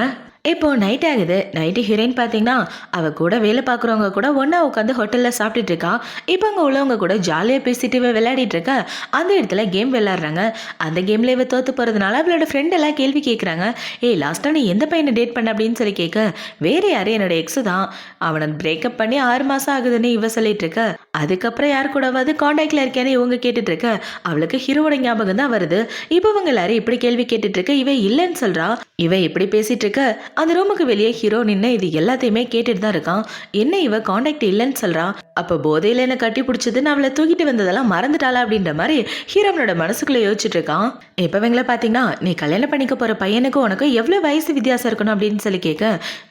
இப்போ நைட் ஆகுது. நைட்டு ஹீரோயின் பார்த்தீங்கன்னா அவள் கூட வேலை பார்க்குறவங்க கூட ஒன்றா உட்காந்து ஹோட்டலில் சாப்பிட்டுட்டு இருக்கா. இப்போ அங்கே உள்ளவங்க கூட ஜாலியாக பேசிட்டு இவ விளையாடிட்டு இருக்கா. அந்த இடத்துல கேம் விளையாடுறாங்க. அந்த கேமில் இவ தோற்று போகிறதுனால அவளோட ஃப்ரெண்ட் எல்லாம் கேள்வி கேட்குறாங்க. ஏய் லாஸ்ட்டாக நீ எந்த பையனை டேட் பண்ண அப்படின்னு சொல்லி கேட்க வேறு யாரும் என்னோட எக்ஸு தான், அவனை பிரேக்கப் பண்ணி 6 மாதம் ஆகுதுன்னு இவ சொல்லிட்டு இருக்க. அதுக்கப்புறம் யார் கூடவாது காண்டாக்டில் இருக்கேன்னு இவங்க கேட்டுட்டு இருக்க. அவளுக்கு ஹீரோவோட ஞாபகம் தான் வருது. இப்போ இவங்க எல்லாரும் இப்படி கேள்வி கேட்டுட்டு இருக்க. இவ இல்லைன்னு சொல்கிறா. இவ இப்படி பேசிட்டு இருக்க அந்த ரூமுக்கு வெளியே ஹீரோ நின்று இது எல்லாத்தையுமே கேட்டுட்டு தான் இருக்கான். என்ன இவ காண்டாக்ட் இல்லைன்னு சொல்றான். அப்போ போதையில என்ன கட்டி பிடிச்சது நான் அவளை தூக்கிட்டு வந்ததெல்லாம் மறந்துட்டாளா அப்படின்ற மாதிரி ஹீரோனோட மனசுக்குள்ள யோசிச்சுட்டு இருக்கான். இப்போ இவங்கள பார்த்தீங்கன்னா நீ கல்யாணம் பண்ணிக்க போற பையனுக்கு உனக்கு எவ்வளோ வயசு வித்தியாசம் இருக்கணும் அப்படின்னு சொல்லி கேட்க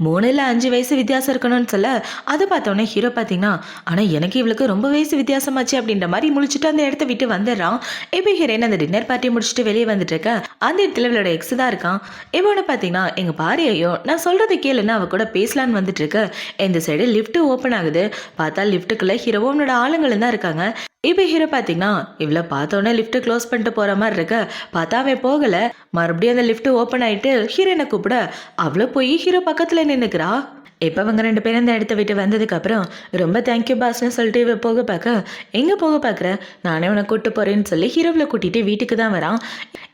3 இல்ல 5 வயசு வித்தியாசம் இருக்கணும்னு சொல்ல அதை பார்த்தோன்னே ஹீரோ பார்த்தீங்கன்னா ஆனால் எனக்கு இவளுக்கு ரொம்ப வயசு வித்தியாசமாச்சு அப்படின்ற மாதிரி முழிச்சுட்டு அந்த இடத்த விட்டு வந்துடுறான். இப்போ ஹீரோயின் அந்த டின்னர் பார்ட்டி முடிச்சுட்டு வெளியே வந்துட்டு இருக்க. அந்த இடத்துல இவளோட எக்ஸ் தான் இருக்கான். இவனை பார்த்தீங்கன்னா எங்க பாரியையோ நான் சொல்றதை கேளுன்னு அவ கூட பேசலான்னு வந்துட்டு இருக்க. இந்த சைடு லிஃப்ட் ஓப்பன் ஆகுது. பார்த்தா லிஃப்ட்டுக்குள்ள ஹீரோவோனோட ஆளுங்களும் தான் இருக்காங்க. இப்போ ஹீரோ பார்த்தீங்கன்னா இவ்வளோ பார்த்தோன்னே லிஃப்ட் க்ளோஸ் பண்ணிட்டு போகிற மாதிரி இருக்க. பார்த்தா அவன் போகலை. மறுபடியும் அந்த லிஃப்ட் ஓப்பன் ஆகிட்டு ஹீரோனை கூப்பிட அவ்வளோ போய் ஹீரோ பக்கத்தில் நின்றுக்கிறா. இப்போ அவங்க 2 பேரும் இந்த இடத்த விட்டு வந்ததுக்கப்புறம் ரொம்ப தேங்க்யூ பாஸ்ன்னு சொல்லிட்டு இவ போக பார்க்க எங்கே போக பார்க்குற நானே உன்னை கூப்பிட்டு போகிறேன்னு சொல்லி ஹீரோவில் கூட்டிகிட்டு வீட்டுக்கு தான் வரான்.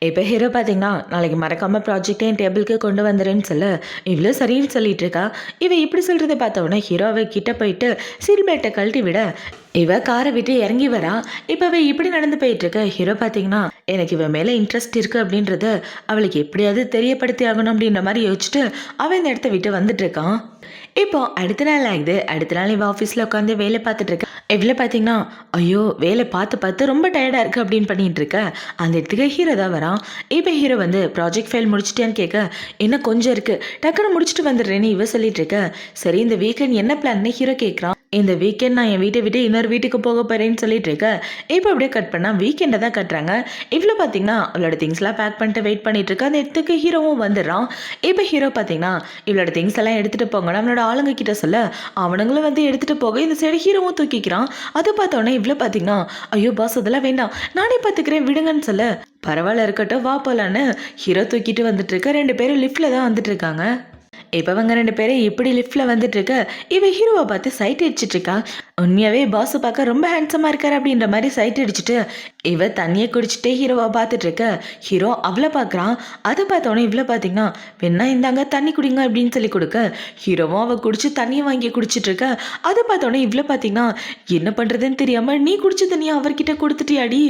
இப்போ ஹீரோ பார்த்தீங்கன்னா நாளைக்கு மறக்காமல் ப்ராஜெக்டை என் டேபிளுக்கு கொண்டு வந்துடுறேன்னு சொல்ல இவ்வளோ சரின்னு சொல்லிட்டு இருக்கா. இவ இப்படி சொல்கிறத பார்த்த உடனே ஹீரோவை கிட்ட போயிட்டு சீல் பேட்டை கழட்டி விட இவ காரை விட்டு இறங்கி வரா. இப்போ அவ இப்படி நடந்து போயிட்டு இருக்க. ஹீரோ பார்த்தீங்கன்னா எனக்கு இவன் மேலே இன்ட்ரெஸ்ட் இருக்குது அப்படின்றத அவளுக்கு எப்படியாவது தெரியப்படுத்தி ஆகணும் அப்படின்ற மாதிரி யோசிச்சுட்டு அவன் இந்த இடத்த விட்டு வந்துட்டு இருக்கான். இப்போ அடுத்த நாள் ஆகுது. அடுத்த நாள் இவ ஆஃபீஸில் உட்காந்து வேலை பார்த்துட்டு இருக்க. எவ்வளோ பார்த்தீங்கன்னா ஐயோ வேலை பார்த்து ரொம்ப டயர்டாக இருக்குது அப்படின்னு பண்ணிட்டு இருக்க. அந்த இடத்துக்கு ஹீரோ தான் வரான். இப்போ ஹீரோ வந்து ப்ராஜெக்ட் ஃபைல் முடிச்சிட்டியான்னு கேட்க இன்னும் கொஞ்சம் இருக்குது டக்குன்னு முடிச்சுட்டு வந்துடுறேன்னு இவ சொல்லிட்டு இருக்க. சரி இந்த வீக்கெண்ட் என்ன பிளான்னு ஹீரோ கேட்குறான். இந்த வீக்கெண்ட் நான் என் வீட்டை விட்டு இன்னொரு வீட்டுக்கு போக போகிறேன்னு சொல்லிட்டு இருக்க. இப்போ அப்படியே கட் பண்ணால் வீக்கெண்டை தான் கட்டுறாங்க. இவ்வளோ பார்த்தீங்கன்னா அவளோட திங்ஸ்லாம் பேக் பண்ணிட்டு வெயிட் பண்ணிட்டு இருக்க. அந்த இடத்துக்கு ஹீரோவும் வந்துடுறான். இப்போ ஹீரோ பார்த்தீங்கன்னா இவளோட திங்ஸ் எல்லாம் எடுத்துகிட்டு போங்கன்னு அவனோட ஆளுங்க கிட்ட சொல்ல அவனுங்களும் வந்து எடுத்துகிட்டு போக இந்த சைடு ஹீரோவும் தூக்கிக்கிறான். அதை பார்த்தோன்னே இவ்வளோ பார்த்தீங்கன்னா ஐயோ பாஸ் அதெல்லாம் வேண்டாம் நானே பார்த்துக்கிறேன் விடுங்கன்னு சொல்ல பரவாயில்ல இருக்கட்டும் வா போலான்னு ஹீரோ தூக்கிட்டு வந்துட்டு இருக்க. 2 பேரும் லிஃப்டில் தான் வந்துட்டு இருக்காங்க. இப்போ அவங்க 2 பேரும் இப்படி லிஃப்டில் வந்துட்டு இருக்க. இவ ஹீரோவை பார்த்து சைட் அடிச்சிட்டு இருக்கா. உண்மையாகவே பாஸை பார்க்க ரொம்ப ஹேண்ட்ஸமாக இருக்கார் அப்படின்ற மாதிரி சைட் அடிச்சுட்டு இவ தண்ணியை குடிச்சிட்டே ஹீரோவை பார்த்துட்டு இருக்க. ஹீரோ அவளை பார்க்குறான். அதை பார்த்தோன்னே இவ்வளோ பார்த்தீங்கன்னா வேணா இந்தாங்க தண்ணி குடிங்க அப்படின்னு சொல்லி கொடுக்க ஹீரோவும் அவள் குடிச்சு தண்ணியை வாங்கி குடிச்சிட்டு இருக்க. அதை பார்த்தோன்னே இவ்வளோ பார்த்தீங்கன்னா என்ன பண்ணுறதுன்னு தெரியாமல் நீ குடிச்ச தண்ணியை அவர்கிட்ட கொடுத்துட்டியாடி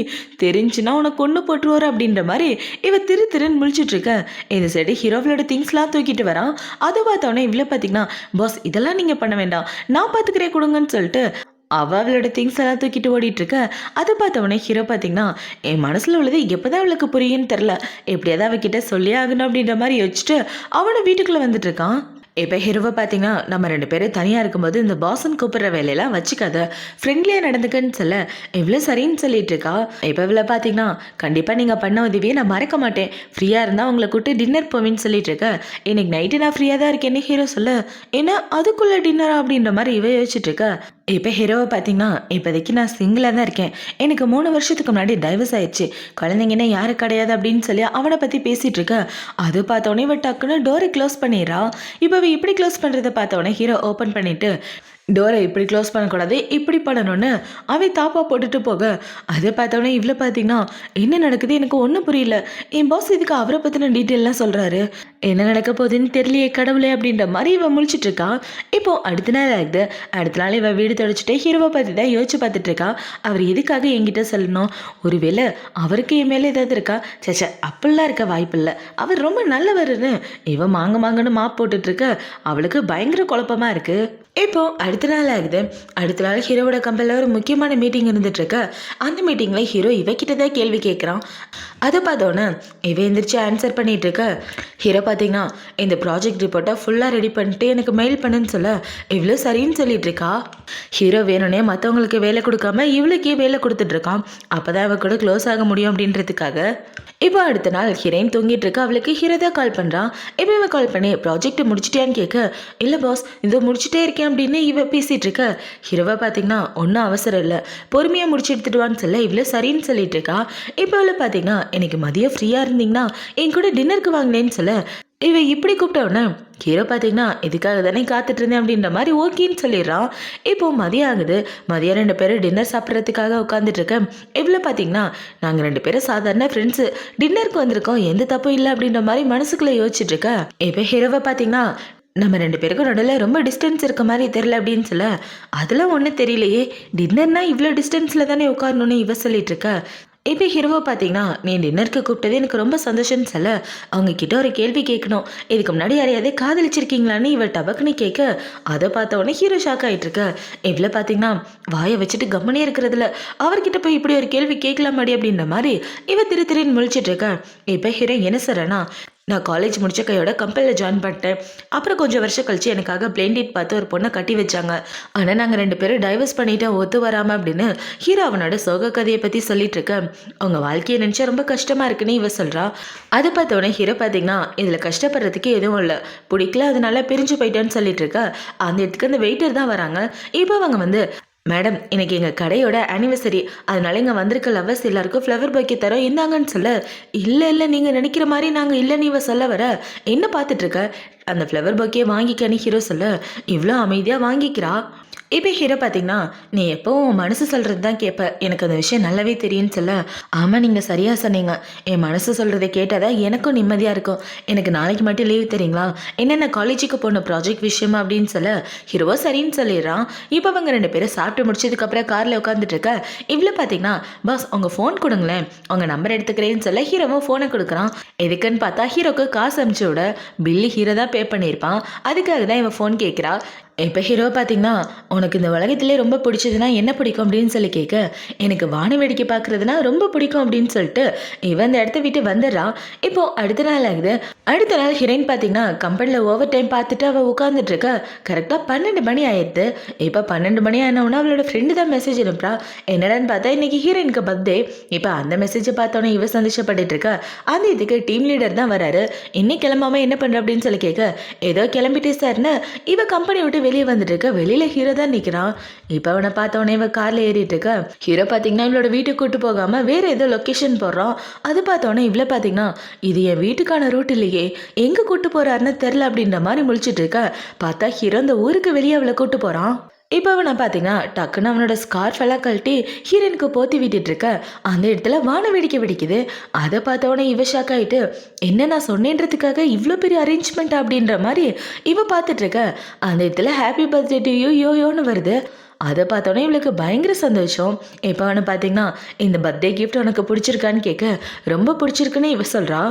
தெரிஞ்சுன்னா உனக்கு கொண்டு போட்டுருவார் அப்படின்ற மாதிரி இவ திருன்னு முழிச்சிட்டு இருக்க. இந்த சைடு ஹீரோவோட திங்ஸ்லாம் தூக்கிட்டு வரான். அதை பார்த்தோன்னே இவ்வளோ பார்த்தீங்கன்னா பாஸ் இதெல்லாம் நீங்கள் பண்ண வேண்டாம் நான் பார்த்துக்கிறேன் கொடுங்கன்னு சொல்லிட்டு அவளோட திங்ஸ் எல்லாம் தூக்கிட்டு ஓடிட்டு இருக்க. அதை பார்த்தவொடனே ஹீரோ பார்த்தீங்கன்னா என் மனசில் உள்ளது எப்போதான் அவளுக்கு புரியுன்னு தெரில எப்படியாவது அவகிட்ட சொல்லியே ஆகணும் அப்படின்ற மாதிரி யோசிச்சுட்டு அவனை வீட்டுக்குள்ளே வந்துட்டு இருக்கான். இப்போ ஹீரோவை பார்த்தீங்கன்னா நம்ம 2 பேரும் தனியாக இருக்கும்போது இந்த பாசன் கூப்பிட்ற வேலையெல்லாம் வச்சுக்காத ஃப்ரெண்ட்லியாக நடந்துக்கன்னு சொல்ல இவ்வளோ சரின்னு சொல்லிட்டு இருக்கா. இப்போ இவ்வளோ பார்த்தீங்கன்னா கண்டிப்பாக நீங்கள் பண்ண உதவியே நான் மறக்க மாட்டேன் ஃப்ரீயாக இருந்தால் உங்களை கூப்பிட்டு டின்னர் போவேன்னு சொல்லிட்டு இருக்க. இன்னைக்கு நைட்டு நான் ஃப்ரீயாக தான் இருக்கேன்னு ஹீரோ சொல்ல ஏன்னா அதுக்குள்ளே டின்னரா அப்படின்ற மாதிரி இவ யோசிச்சுட்டு இருக்க. இப்போ ஹீரோவை பார்த்தீங்கன்னா இப்போதைக்கு நான் சிங்கிளாக தான் இருக்கேன் எனக்கு 3 வருஷத்துக்கு முன்னாடி டைவர்ஸ் ஆயிடுச்சு குழந்தைங்கன்னா யாரும் கிடையாது அப்படின்னு சொல்லி அவனை பற்றி பேசிகிட்டு இருக்க. அது பார்த்தோன்னே இவ டக்குன்னு டோரை க்ளோஸ் பண்ணிடுறா. இப்போ இப்படி க்ளோஸ் பண்ணுறதை பார்த்தோன்னே ஹீரோ ஓப்பன் பண்ணிவிட்டு டோரை இப்படி க்ளோஸ் பண்ணக்கூடாது இப்படி பண்ணணும்னு அவன் தாப்பா போட்டுட்டு போக அதை பார்த்தோன்னே இவ்வளோ பார்த்தீங்கன்னா என்ன நடக்குது எனக்கு ஒன்றும் புரியல என் பாஸ் இதுக்கு அவரை பற்றின டீட்டெயிலாம் சொல்கிறாரு என்ன நடக்க போகுதுன்னு தெரியலையே கடவுளே அப்படின்ற மாதிரி இவன் முழிச்சிட்டு இருக்கா. இப்போ அடுத்த நாள் ஆகுது. அடுத்த நாள் இவன் வீடு தொடச்சிட்டு ஹீரோவை பற்றி தான் யோசிச்சு பார்த்துட்டு இருக்கா. அவர் எதுக்காக என்கிட்ட சொல்லணும் ஒருவேளை அவருக்கு என் மேலே ஏதாவது இருக்கா சச்சா அப்படிலாம் இருக்க வாய்ப்பில்லை அவர் ரொம்ப நல்லவருன்னு இவன் மாங்கன்னு மாப் போட்டுட்ருக்க. அவளுக்கு பயங்கர குழப்பமாக இருக்குது. இப்போ அடுத்த நாள் ஆகுது. அடுத்த நாள் ஹீரோவோட கம்பெனியில் ஒரு முக்கியமான மீட்டிங் இருந்துட்டு இருக்க. அந்த மீட்டிங்கில் ஹீரோ இவகிட்ட தான் கேள்வி கேட்குறான். அதை பார்த்தோன்னே இவ எந்திரிச்சு ஆன்சர் பண்ணிட்டு இருக்க. ஹீரோ பார்த்தீங்கன்னா இந்த ப்ராஜெக்ட் ரிப்போர்ட்டை ஃபுல்லாக ரெடி பண்ணிட்டு எனக்கு மெயில் பண்ணுன்னு சொல்ல இவ்வளோ சரின்னு சொல்லிட்டு இருக்கா. ஹீரோ வேணும்னே மற்றவங்களுக்கு வேலை கொடுக்காம இவளுக்கே வேலை கொடுத்துட்டு இருக்கான். அப்போதான் இவ கூட க்ளோஸ் ஆக முடியும் அப்படின்றதுக்காக. இப்போ அடுத்த நாள் ஹீரோயின் தூங்கிட்டு இருக்க, அவளுக்கு ஹீரோ தான் கால் பண்ணுறான். இப்போ இவ கால் பண்ணி ப்ராஜெக்ட் முடிச்சிட்டியான்னு கேட்க, இல்லை பாஸ் இதை முடிச்சுட்டே இருக்கேன் அப்படின்னு இவ பேசிகிட்டு இருக்க. ஹீரோவை பார்த்தீங்கன்னா ஒன்றும் அவசரம் இல்லை, பொறுமையாக முடிச்சு எடுத்துட்டு வான்னு சொல்ல இவ்வளோ சரின்னு சொல்லிட்டு இருக்கா. இப்போ அவளை பார்த்தீங்கன்னா எனக்கு மதியம் ஃப்ரீயாக இருந்தீங்கன்னா என் கூட டின்னருக்கு வாங்கினேன்னு சொல்ல இவ இப்படி கூப்பிட்டவொன்னே ஹீரோ பார்த்தீங்கன்னா இதுக்காக தானே காத்துட்டு இருந்தேன் அப்படின்ற மாதிரி ஓகேன்னு சொல்லிடுறான். இப்போ மதியம் ஆகுது. மதியம் 2 பேரும் டின்னர் சாப்பிட்றதுக்காக உட்காந்துட்டு இருக்கேன். இவ்வளோ பார்த்தீங்கன்னா நாங்கள் 2 பேரும் சாதாரண ஃப்ரெண்ட்ஸு, டின்னருக்கு வந்திருக்கோம், எந்த தப்பும் இல்லை அப்படின்ற மாதிரி மனசுக்குள்ளே யோசிச்சுட்டு இருக்க. இப்போ ஹீரோவை பார்த்தீங்கன்னா நம்ம 2 பேருக்கும் நடுவில் ரொம்ப டிஸ்டன்ஸ் இருக்க மாதிரி தெரியல அப்படின்னு சொல்ல, அதெல்லாம் ஒன்றும் தெரியலையே, டின்னர்னா இவ்வளோ டிஸ்டன்ஸில் தானே உட்காரணுன்னு இவ சொல்லிட்டு இருக்க. இப்போ ஹீரோவை பார்த்தீங்கன்னா நீ டின்னருக்கு கூப்பிட்டது எனக்கு ரொம்ப சந்தோஷம்னு சொல்ல, அவங்க கிட்ட ஒரு கேள்வி கேட்கணும், இதுக்கு முன்னாடி யாரையாவது காதலிச்சிருக்கீங்களான்னு இவ டபக்குன்னு கேட்க, அதை பார்த்த உடனே ஹீரோ ஷாக் ஆகிட்டு இருக்க. இவ்வளோ பார்த்தீங்கன்னா வாயை வச்சுட்டு கம்மனே இருக்கிறதுல அவர்கிட்ட போய் இப்படி ஒரு கேள்வி கேட்கலாமாடி அப்படின்ற மாதிரி இவ திரு முழிச்சிட்டு இருக்க. இப்போ ஹீரோ என்ன சொல்கிறேன்னா, நான் காலேஜ் முடிச்ச கையோட கம்பெனியில் ஜாயின் பண்ணிட்டேன். அப்புறம் கொஞ்சம் வருஷம் கழிச்சு எனக்காக பிளைண்ட் டேட் பார்த்து ஒரு பொண்ணை கட்டி வச்சாங்க. ஆனால் நாங்கள் 2 பேரும் டைவர்ஸ் பண்ணிட்டோம், ஒத்து வராமல் அப்படின்னு ஹீரோ அவனோட சோக கதையை பற்றி சொல்லிட்டு இருக்க. அவங்க வாழ்க்கையை நினச்சா ரொம்ப கஷ்டமாக இருக்குன்னு இவ சொல்கிறா. அதை பார்த்தோன்னே ஹீரோ பார்த்தீங்கன்னா இதில் கஷ்டப்படுறதுக்கு எதுவும் இல்லை, பிடிக்கல அதனால பிரிஞ்சு போயிட்டேன்னு சொல்லிட்டு இருக்க. அந்த இடத்துக்கு அந்த வெயிட்டர் தான் வராங்க. இப்போ அவங்க மேடம் இன்னைக்கு எங்கள் கடையோட ஆனிவர்சரி, அதனால இங்கே வந்திருக்க லவ்வர்ஸ் எல்லாருக்கும் ஃப்ளவர் பக்கி தரோம் இந்தாங்கன்னு சொல்ல, இல்லை நீங்கள் நினைக்கிற மாதிரி நாங்கள் இல்லை நீ சொல்ல வர என்ன பார்த்துட்ருக்க, அந்த ஃப்ளவர் பக்கியை வாங்கிக்கன்னு ஹீரோ சொல்ல இவ்வளோ அமைதியாக வாங்கிக்கிறா. இப்போ ஹீரோ பார்த்தீங்கன்னா நீ எப்போவும் மனசு சொல்கிறது தான் கேட்ப, எனக்கு அந்த விஷயம் நல்லாவே தெரியும்னு சொல்ல, ஆமாம் நீங்கள் சரியாக சொன்னீங்க, என் மனசு சொல்கிறத கேட்டால் தான் எனக்கும் நிம்மதியாக இருக்கும். எனக்கு நாளைக்கு மட்டும் லீவ் தெரியுங்களா, என்னென்ன காலேஜுக்கு போன ப்ராஜெக்ட் விஷயமா அப்படின்னு சொல்ல ஹீரோவோ சரின்னு சொல்லிடுறான். இப்போ அவங்க 2 பேரும் சாப்பிட்டு முடிச்சதுக்கப்புறம் காரில் உட்காந்துட்டு இருக்க. இவ்வளோ பார்த்தீங்கன்னா பாஸ் உங்கள் ஃபோன் கொடுங்களேன், உங்கள் நம்பர் எடுத்துக்கிறேன்னு சொல்ல ஹீரோவும் ஃபோனை கொடுக்குறான். எதுக்குன்னு பார்த்தா ஹீரோக்கு காசு அனுப்பிச்சு விட பில்லு ஹீரோ தான் பே பண்ணியிருப்பான், அதுக்காக தான் இவன் ஃபோன் கேட்குறா. இப்போ ஹீரோ பார்த்தீங்கன்னா உனக்கு இந்த உலகத்திலே ரொம்ப பிடிச்சதுன்னா என்ன பிடிக்கும் அப்படின்னு சொல்லி கேட்க, எனக்கு வான வேடிக்கை பார்க்குறதுனா ரொம்ப பிடிக்கும் அப்படின்னு சொல்லிட்டு இவன் இந்த இடத்த விட்டு வந்துடுறான். இப்போது அடுத்த நாள் ஆகுது. அடுத்த நாள் ஹீரோயின் பார்த்தீங்கன்னா கம்பெனியில் ஓவர் டைம் பார்த்துட்டு அவள் உட்காந்துட்டு இருக்க. கரெக்டாக 12 மணி ஆயிடுது. இப்போ 12 மணி ஆனவுன்னா அவளோட ஃப்ரெண்டு தான் மெசேஜ் அனுப்புறா. என்னடான்னு பார்த்தா இன்னைக்கு ஹீரோயினுக்கு பர்த்டே. இப்போ அந்த மெசேஜை பார்த்தோன்னே இவ சந்தோஷப்பட்டுட்டு இருக்கா. அந்த இதுக்கு டீம் லீடர் தான் வராரு. இன்னைக்கு கிளம்பாம என்ன பண்ணுற அப்படின்னு சொல்லி கேட்க, ஏதோ கிளம்பிட்டே சார்னு இவ கம்பெனி விட்டு வெளியே வந்துட்டு இருக்க. வெளியில ஹீரோ தான் நிற்கிறான். இப்போ அவனை பார்த்தவனே இவ காரில் ஏறிட்டு இருக்க. ஹீரோ பார்த்தீங்கன்னா இவளோட வீட்டுக்கு கூட்டு போகாமல் வேற ஏதோ லொக்கேஷன் போடுறான். அது பார்த்தோன்னே இவ்வளோ பார்த்தீங்கன்னா இது என் வீட்டுக்கான ரூட் இல்லையே, எங்கே கூட்டு போறாருன்னு தெரில அப்படின்ற மாதிரி முழிச்சிட்டு இருக்க. பார்த்தா ஹீரோ இந்த ஊருக்கு வெளியே அவளை கூட்டு போகிறான். இப்போ அவனை பார்த்தீங்கன்னா டக்குன்னு அவனோட ஸ்கார்ஃப் எல்லாம் கழட்டி ஹீரோனுக்கு போத்தி விட்டுட்டு இருக்க. அந்த இடத்துல வான வேடிக்கை வெடிக்குது. அதை பார்த்தவொடனே இவ ஷாக் ஆகிட்டு, என்ன நான் சொன்னேன்றதுக்காக இவ்வளோ பெரிய அரேஞ்ச்மெண்ட் அப்படின்ற மாதிரி இவ பார்த்துட்டு இருக்க. அந்த இடத்துல ஹாப்பி பர்த்டே டு யூ யோயோன்னு வருது. அதை பார்த்தோன்னே இவளுக்கு பயங்கர சந்தோஷம். இப்போ அவனை பார்த்தீங்கன்னா இந்த பர்த்டே கிஃப்ட் உனக்கு பிடிச்சிருக்கான்னு கேட்க, ரொம்ப பிடிச்சிருக்குன்னு இவ சொல்கிறா.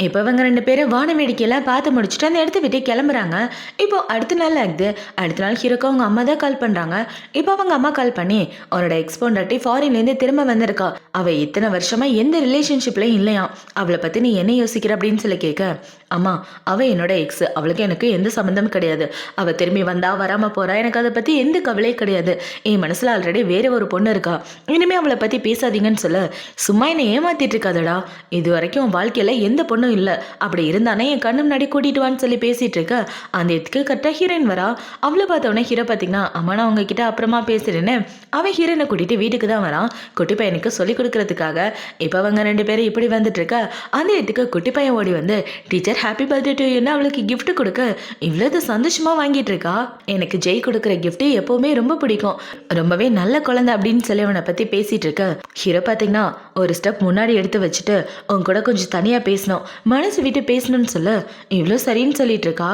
இப்போ இவங்க 2 பேரும் வான வேடிக்கையெல்லாம் பார்த்து முடிச்சுட்டு அந்த இடத்த விட்டு கிளம்புறாங்க. இப்போ அடுத்த நாள் ஆகுது. அடுத்த நாள் ஹீரோக்கு அவங்க அம்மா தான் கால் பண்ணுறாங்க. இப்போ அவங்க அம்மா கால் பண்ணி அவனோட எக்ஸ்போண்டாட்டி ஃபாரின்லேருந்து திரும்ப வந்திருக்கா, அவள் இத்தனை வருஷமாக எந்த ரிலேஷன்ஷிப்லையும் இல்லையா, அவளை பற்றி நீ என்ன யோசிக்கிற அப்படின்னு சொல்லி கேட்க, அம்மா அவள் என்னோட எக்ஸ், அவளுக்கு எனக்கு எந்த சம்மந்தமும் கிடையாது, அவள் திரும்பி வந்தா வராமல் போகிறா, எனக்கு அதை பற்றி எந்த கவலையும் கிடையாது, என் மனசில் ஆல்ரெடி வேற ஒரு பொண்ணு இருக்கா, இனிமேல் அவளை பற்றி பேசாதீங்கன்னு சொல்ல, சும்மா என்னை ஏமாத்திட்டு இருக்காதடா, இது வரைக்கும் உன் வாழ்க்கையில் எந்த பொண்ணும் இல்லை, அப்படி இருந்தானே என் கண்ணு முன்னாடி கூட்டிட்டு வான்னு சொல்லி பேசிட்டு இருக்க. அந்த இடத்துக்கு கரெக்டாக ஹீரோயின் வரா. அவளை பார்த்தவொடனே ஹீரோ பார்த்தீங்கன்னா அம்மா நான் உங்ககிட்ட அப்புறமா பேசுறேன்னு அவன் ஹீரோயினை கூட்டிட்டு வீட்டுக்கு தான் வரான், குட்டி பையனுக்கு சொல்லி கொடுக்கறதுக்காக. இப்போ அவங்க 2 பேரும் இப்படி வந்துட்டு இருக்க. அந்த இடத்துக்கு குட்டி பையன் ஓடி வந்து டீச்சர் ஹாப்பி பர்த்டே டு யூன்னு அவளுக்கு கிஃப்ட் கொடுக்க இவ்வளவு சந்தோஷமா வாங்கிட்டு இருக்கா. எனக்கு ஜெய் கொடுக்குற கிஃப்ட் எப்பவுமே ரொம்ப பிடிக்கும், ரொம்பவே நல்ல குழந்தை அப்படின்னு சொல்லி அவனை பத்தி பேசிட்டு இருக்க. ஹீரோ பார்த்தீங்கன்னா ஒரு ஸ்டெப் முன்னாடி எடுத்து வச்சுட்டு உன் கூட கொஞ்சம் தனியா பேசணும், மனசு விட்டு பேசணும்னு சொல்ல இவ்வளோ சரின்னு சொல்லிட்டு இருக்கா.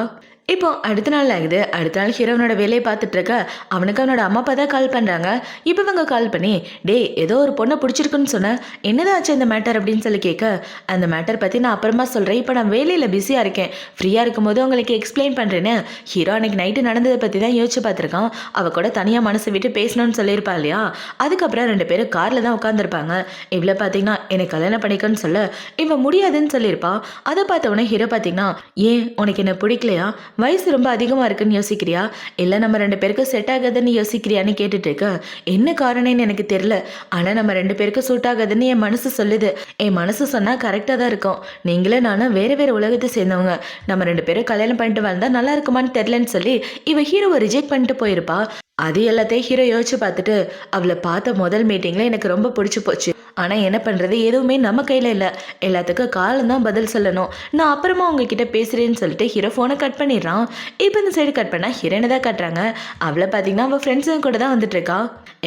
இப்போ அடுத்த நாள் ஆகுது. அடுத்த நாள் ஹீரோனோட வேலையை பார்த்துட்டு இருக்க. அவனுக்கு அவனோட அம்மா அப்பா தான் கால் பண்ணுறாங்க. இப்போ இவங்க கால் பண்ணி டே ஏதோ ஒரு பொண்ணை பிடிச்சிருக்குன்னு சொன்னேன், என்னதான் ஆச்சு இந்த மேட்டர் அப்படின்னு சொல்லி கேட்க, அந்த மேட்டர் பற்றி நான் அப்புறமா சொல்கிறேன், இப்போ நான் வேலையில் பிஸியாக இருக்கேன், ஃப்ரீயாக இருக்கும்போது உங்களுக்கு எக்ஸ்பிளைன் பண்ணுறேன்னு ஹீரோ அன்னைக்கு நைட்டு நடந்ததை பற்றி தான் யோசிச்சு பார்த்துருக்கான். அவள் கூட தனியாக மனசை விட்டு பேசணும்னு சொல்லியிருப்பா இல்லையா. அதுக்கப்புறம் 2 பேரும் காரில் தான் உட்காந்துருப்பாங்க. இவ்வளோ பார்த்தீங்கன்னா எனக்கு கல்யாணம் பண்ணிக்கன்னு சொல்ல இவன் முடியாதுன்னு சொல்லியிருப்பா. அதை பார்த்தவொடனே ஹீரோ பார்த்தீங்கன்னா ஏன் உனக்கு என்ன பிடிக்கலையா, வயசு ரொம்ப அதிகமா இருக்குன்னு யோசிக்கிறியா இல்ல நம்ம 2 பேருக்கும் செட் ஆகாதுன்னு யோசிக்கிறியான்னு கேட்டுட்டு இருக்க. என்ன காரணம்னு எனக்கு தெரியல, ஆனா நம்ம 2 பேருக்கும் சூட் ஆகாதுன்னு என் மனசு சொல்லுது. என் மனசு சொன்னா கரெக்டா தான் இருக்கும். நீங்களே நானும் வேற வேற உலகத்தை சேர்ந்தவங்க, நம்ம 2 பேரும் கல்யாணம் பண்ணிட்டு வாழ்ந்தா நல்லா இருக்குமான்னு தெரியலன்னு சொல்லி இவ ஹீரோவை ரிஜெக்ட் பண்ணிட்டு போயிருப்பா. அது எல்லாத்தையும் ஹீரோ யோசிச்சு பார்த்துட்டு அவளை பார்த்த முதல் மீட்டிங்ல எனக்கு ரொம்ப பிடிச்சி போச்சு. ஆனா என்ன பண்றது, எதுவுமே நம்ம கையில இல்ல, எல்லாத்துக்கும் காலம் தான் பதில் சொல்லணும். நான் அப்புறமா உங்ககிட்ட பேசுறேன்னு சொல்லிட்டு ஹீரோ போனை கட் பண்ணிடுறான். இப்போ இந்த சைடு கட் பண்ணா ஹீரோனை தான் கட்டுறாங்க. அவளை பார்த்தீங்கன்னா அவள் ஃப்ரெண்ட்ஸுங்க கூட தான் வந்துட்டு இருக்கா.